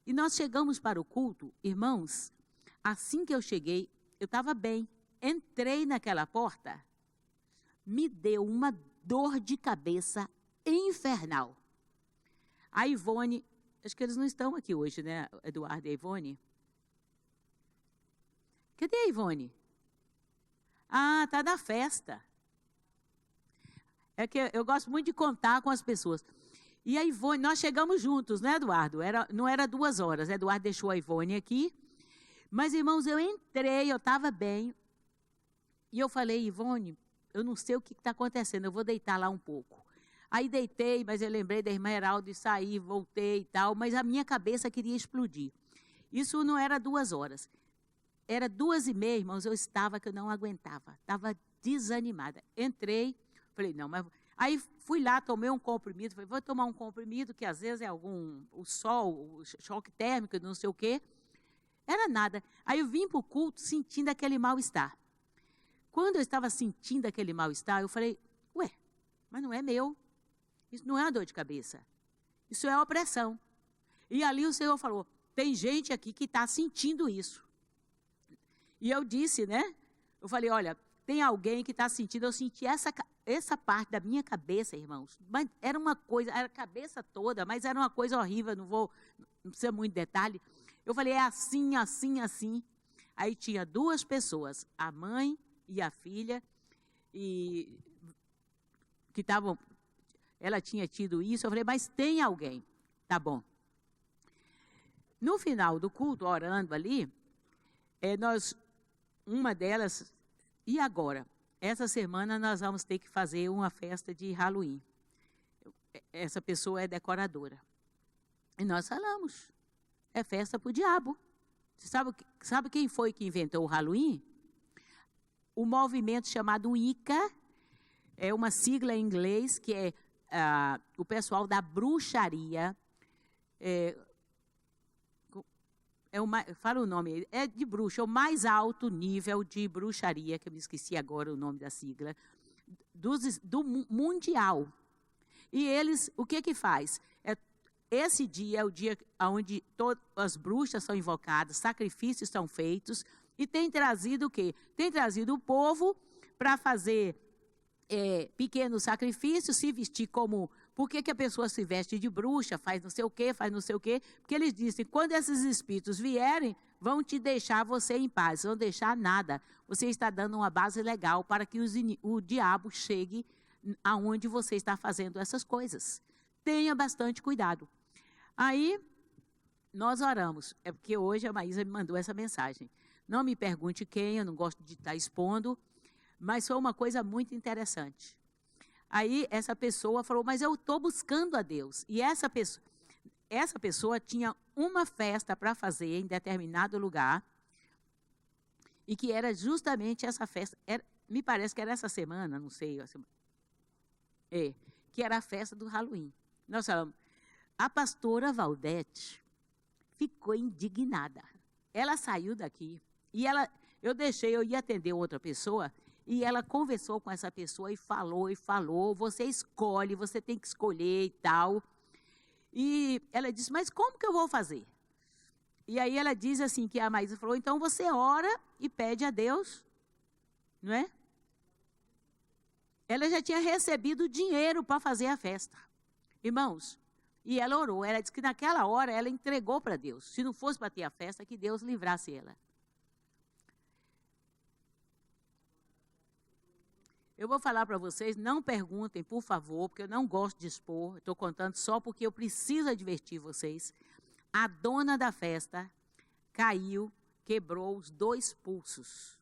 e nós chegamos para o culto, irmãos, assim que eu cheguei, eu estava bem, entrei naquela porta, me deu uma dor de cabeça infernal. A Ivone, acho que eles não estão aqui hoje, né, Eduardo e a Ivone? Cadê a Ivone? Está na festa. É que eu gosto muito de contar com as pessoas. E a Ivone, nós chegamos juntos, né, Eduardo? Não era 2 horas, Eduardo deixou a Ivone aqui. Mas, irmãos, eu entrei, eu estava bem. E eu falei, Ivone, eu não sei o que está acontecendo, eu vou deitar lá um pouco. Aí deitei, mas eu lembrei da irmã Heraldo e saí, voltei e tal, mas a minha cabeça queria explodir. Isso não era 2 horas. Era 2h30, irmãos, eu estava que eu não aguentava, estava desanimada. Entrei, falei, não, mas... Aí fui lá, tomei um comprimido, falei, vou tomar um comprimido, que às vezes é o sol, o choque térmico, não sei o quê. Era nada. Aí eu vim para o culto sentindo aquele mal-estar. Quando eu estava sentindo aquele mal-estar, eu falei, mas não é meu. Isso não é uma dor de cabeça. Isso é opressão. E ali o Senhor falou, tem gente aqui que está sentindo isso. E eu disse, né? Eu falei, olha, tem alguém que está sentindo, eu senti essa parte da minha cabeça, irmãos, mas era uma coisa, era a cabeça toda, mas era uma coisa horrível, não precisa muito detalhe. Eu falei, é assim, assim, assim. Aí tinha duas pessoas, a mãe e a filha, e que estavam, ela tinha tido isso, eu falei, mas tem alguém, tá bom. No final do culto, orando ali, uma delas, e agora? Essa semana nós vamos ter que fazer uma festa de Halloween. Essa pessoa é decoradora. E nós falamos, é festa para o diabo. Você sabe quem foi que inventou o Halloween? O movimento chamado Wicca, é uma sigla em inglês, que é o pessoal da bruxaria, fala o nome, é de bruxa, o mais alto nível de bruxaria, que eu me esqueci agora o nome da sigla, do mundial. E eles, o que faz? Esse dia é o dia onde todas as bruxas são invocadas, sacrifícios são feitos, e tem trazido o quê? Tem trazido o povo para fazer pequenos sacrifícios, se vestir como... Por que a pessoa se veste de bruxa, faz não sei o quê, faz não sei o quê? Porque eles dizem, quando esses espíritos vierem, vão te deixar você em paz, não deixar nada. Você está dando uma base legal para que o diabo chegue aonde você está fazendo essas coisas. Tenha bastante cuidado. Aí, nós oramos. É porque hoje a Maísa me mandou essa mensagem. Não me pergunte quem, eu não gosto de estar expondo, mas foi uma coisa muito interessante. Aí essa pessoa falou, mas eu estou buscando a Deus. E essa pessoa tinha uma festa para fazer em determinado lugar, e que era justamente essa festa, me parece que era essa semana, não sei, que era a festa do Halloween. Nós falamos, a pastora Valdete ficou indignada. Ela saiu daqui, e eu ia atender outra pessoa, e ela conversou com essa pessoa e falou, você escolhe, você tem que escolher e tal. E ela disse, mas como que eu vou fazer? E aí ela diz assim, que a Maísa falou, então você ora e pede a Deus, não é? Ela já tinha recebido dinheiro para fazer a festa. Irmãos, e ela orou, ela disse que naquela hora ela entregou para Deus. Se não fosse para ter a festa, que Deus livrasse ela. Eu vou falar para vocês, não perguntem, por favor, porque eu não gosto de expor, estou contando só porque eu preciso advertir vocês. A dona da festa caiu, quebrou os 2 pulsos.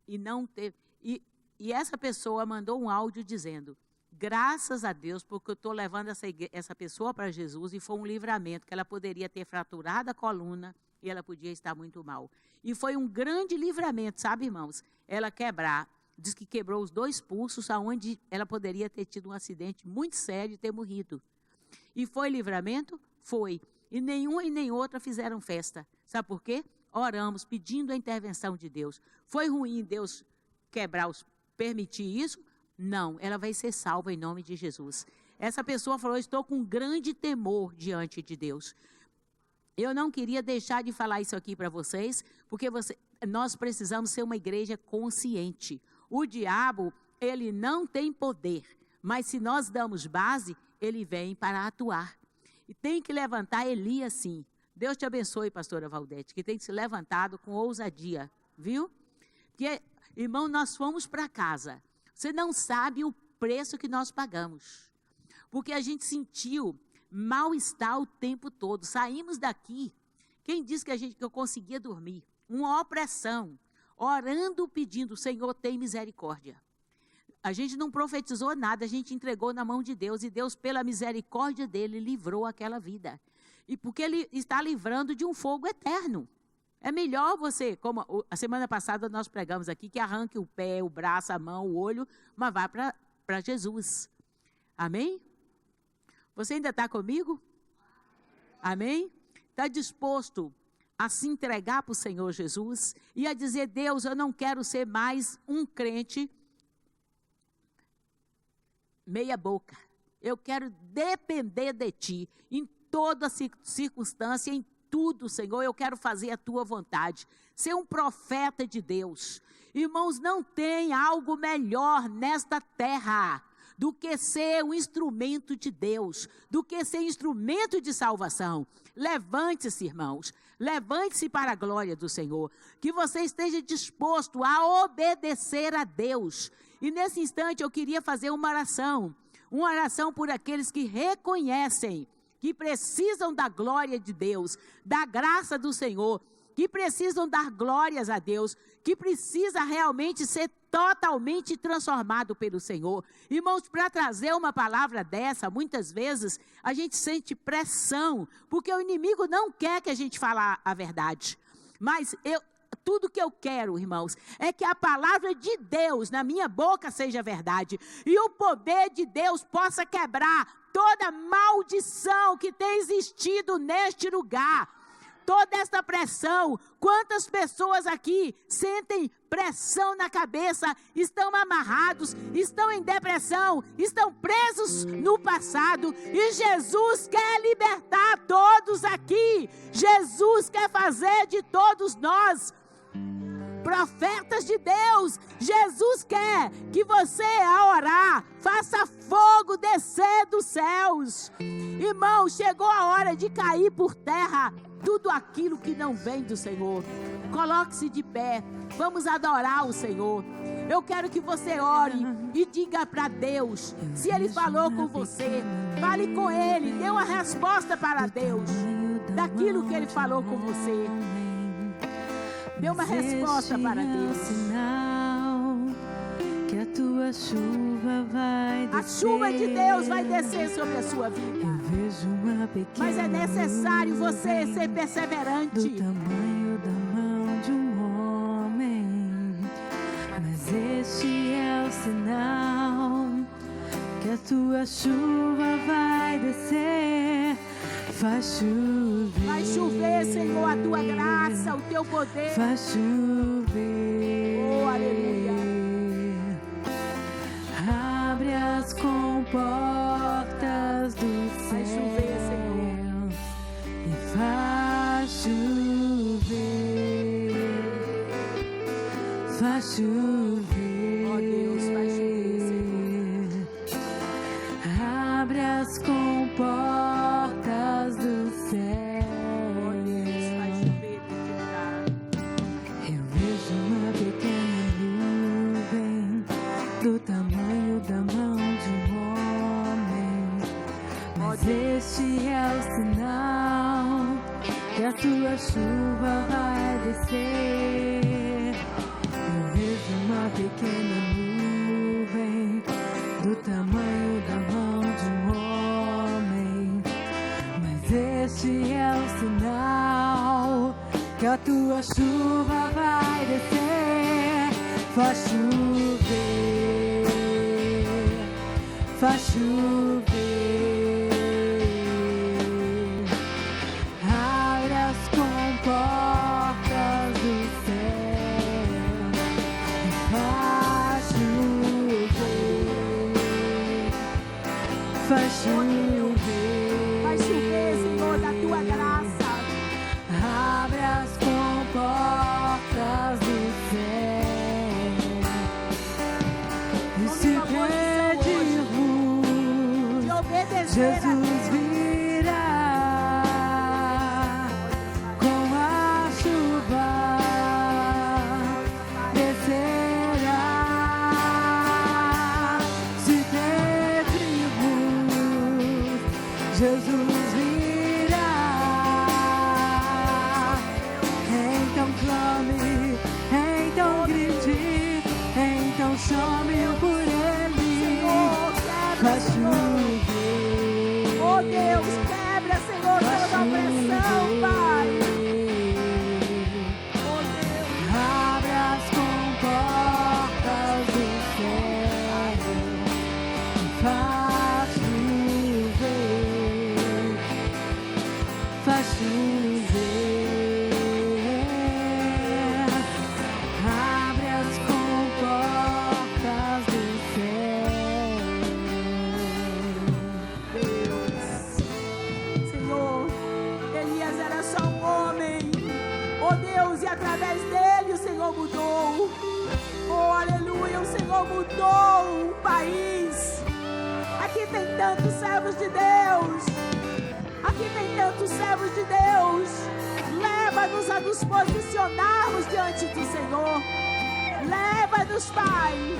E essa pessoa mandou um áudio dizendo, graças a Deus, porque eu estou levando essa pessoa para Jesus, e foi um livramento, que ela poderia ter fraturado a coluna, e ela podia estar muito mal. E foi um grande livramento, sabe, irmãos? Ela diz que quebrou os 2 pulsos, aonde ela poderia ter tido um acidente muito sério e ter morrido. E foi livramento? Foi. E nenhuma e nem outra fizeram festa. Sabe por quê? Oramos, pedindo a intervenção de Deus. Foi ruim Deus permitir isso? Não, ela vai ser salva em nome de Jesus. Essa pessoa falou, estou com grande temor diante de Deus. Eu não queria deixar de falar isso aqui para vocês, porque nós precisamos ser uma igreja consciente. O diabo, ele não tem poder, mas se nós damos base, ele vem para atuar. E tem que levantar Elias, sim. Deus te abençoe, pastora Valdete, que tem se levantado com ousadia, viu? Porque, irmão, nós fomos para casa. Você não sabe o preço que nós pagamos. Porque a gente sentiu mal-estar o tempo todo. Saímos daqui, quem disse que eu conseguia dormir? Uma opressão, orando, pedindo, Senhor, tem misericórdia. A gente não profetizou nada, a gente entregou na mão de Deus, e Deus, pela misericórdia dele, livrou aquela vida. E porque ele está livrando de um fogo eterno. É melhor você, como a semana passada nós pregamos aqui, que arranque o pé, o braço, a mão, o olho, mas vá para Jesus. Amém? Você ainda está comigo? Amém? Está disposto a se entregar para o Senhor Jesus e a dizer, Deus, eu não quero ser mais um crente meia boca. Eu quero depender de Ti em toda circunstância, em tudo, Senhor, eu quero fazer a tua vontade. Ser um profeta de Deus. Irmãos, não tem algo melhor nesta terra do que ser um instrumento de Deus, do que ser instrumento de salvação. Levante-se, irmãos, levante-se para a glória do Senhor, que você esteja disposto a obedecer a Deus. E nesse instante eu queria fazer uma oração por aqueles que reconhecem que precisam da glória de Deus, da graça do Senhor, que precisam dar glórias a Deus, que precisa realmente ser totalmente transformado pelo Senhor. Irmãos, para trazer uma palavra dessa, muitas vezes a gente sente pressão, porque o inimigo não quer que a gente fale a verdade. Mas tudo que eu quero, irmãos, é que a palavra de Deus na minha boca seja verdade, e o poder de Deus possa quebrar toda maldição que tem existido neste lugar. Toda essa pressão, quantas pessoas aqui sentem pressão na cabeça, estão amarrados, estão em depressão, estão presos no passado, e Jesus quer libertar todos aqui. Jesus quer fazer de todos nós profetas de Deus. Jesus quer que você, ao orar, faça fogo descer dos céus. Irmão, chegou a hora de cair por terra tudo aquilo que não vem do Senhor. Coloque-se de pé, vamos adorar o Senhor. Eu quero que você ore e diga para Deus, se Ele falou com você, fale com Ele, dê uma resposta para Deus, daquilo que Ele falou com você. Dê uma resposta para Deus. Que a tua chuva vai descer. A chuva de Deus vai descer sobre a sua vida. Mas é necessário você ser perseverante. Do tamanho da mão de um homem. Mas este é o sinal que a tua chuva vai descer. Faz chover. Vai chover, Senhor, a tua graça, o teu poder. Faz chover. Oh, aleluia. Abre as comportas do céu. Vai chover, Senhor. E faz chover. Faz chover. Oh, Deus, faz chover, Senhor. Abre as comportas do céu. Oh, Deus, faz chover neste lugar. Eu vejo uma pequena nuvem do tamanho da mão de um homem. Mas este é o sinal que a tua chuva vai descer. Eu vejo uma pequena nuvem do tamanho da mão de um homem. Mas este é o sinal que a tua chuva vai descer. Faz chover, faz chover. Abre as comportas do céu. Faz chover, faz chover. Vai chover, Senhor, da tua graça. Abre as comportas do céu. E se pedirmos, De obedecer a Jesus virá com a chuva, descerá. Se pedirmos, Jesus virá. Então clame, então grite, então chame-o por Ele. Faz chover. Oh, Deus, quebra, Senhor, toda opressão, Pai. Oh, Deus. Abre as comportas do céu. Faz chover. Faz chover. Abre as comportas do céu. tantos servos de Deus. Aqui tem tantos servos de Deus. Leva-nos a nos posicionarmos diante do Senhor. Leva-nos, Pai.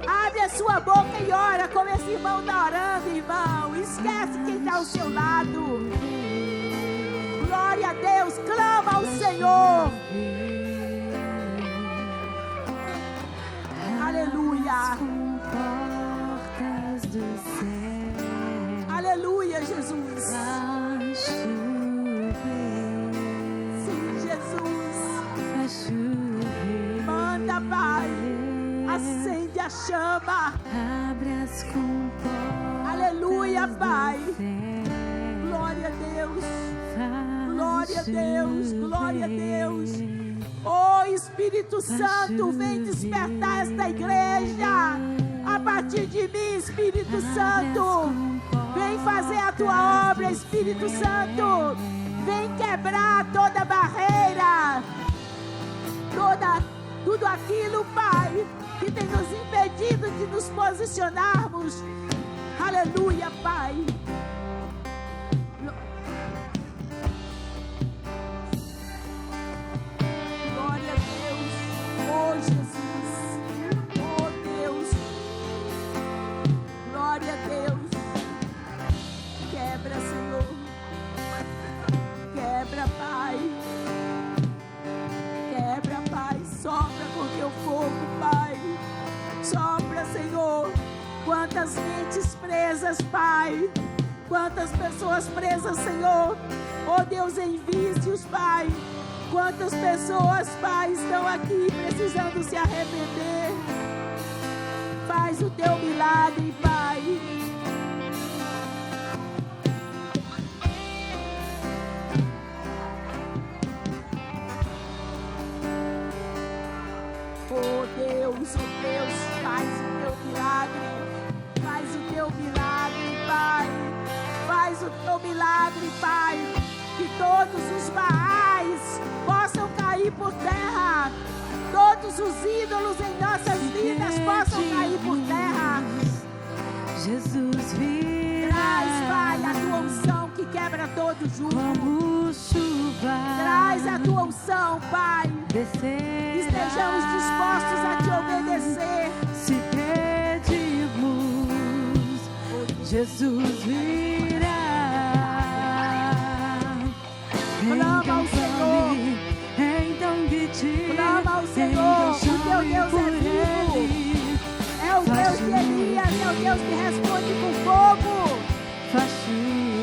Abre a sua boca e ora como esse irmão está orando, irmão. Esquece quem está ao seu lado. Glória a Deus. Clama ao Senhor. Aleluia. Aleluia, Jesus. Sim, Jesus. Manda, Pai. Acende a chama. Aleluia, Pai. Glória a Deus. Glória a Deus. Glória a Deus. Oh, Espírito Santo, vem despertar esta igreja. A partir de mim, Espírito Santo. Vem fazer a tua obra, Espírito Santo. Vem quebrar toda barreira. Tudo aquilo, Pai, que tem nos impedido de nos posicionarmos. Aleluia, Pai. Glória a Deus. Oh, Jesus. Oh, Deus. Glória a Deus. Quebra, Senhor. Quebra, Pai. Quebra, Pai. Sopra com teu fogo, Pai. Sopra, Senhor. Quantas mentes presas, Pai. Quantas pessoas presas, Senhor. Oh, Deus, em vícios, Pai. Quantas pessoas, Pai, estão aqui precisando se arrepender. Faz o teu milagre, Pai. Oh Deus, faz o teu milagre. Faz o teu milagre, Pai. Faz o teu milagre, Pai. Que todos os Baais possam cair por terra. Todos os ídolos em nossas vidas possam cair por terra. Jesus virá. Traz, Pai, a tua unção que quebra todo jugo. Como chuva. Traz a tua unção, Pai. Descerá. Estejamos dispostos a te obedecer. Se pedimos, Jesus virá. Clama ao Senhor. Então grite. Clama ao Senhor. O teu Deus é vivo. É o Deus de Elias. É o Deus que responde com fogo. Faz chuva.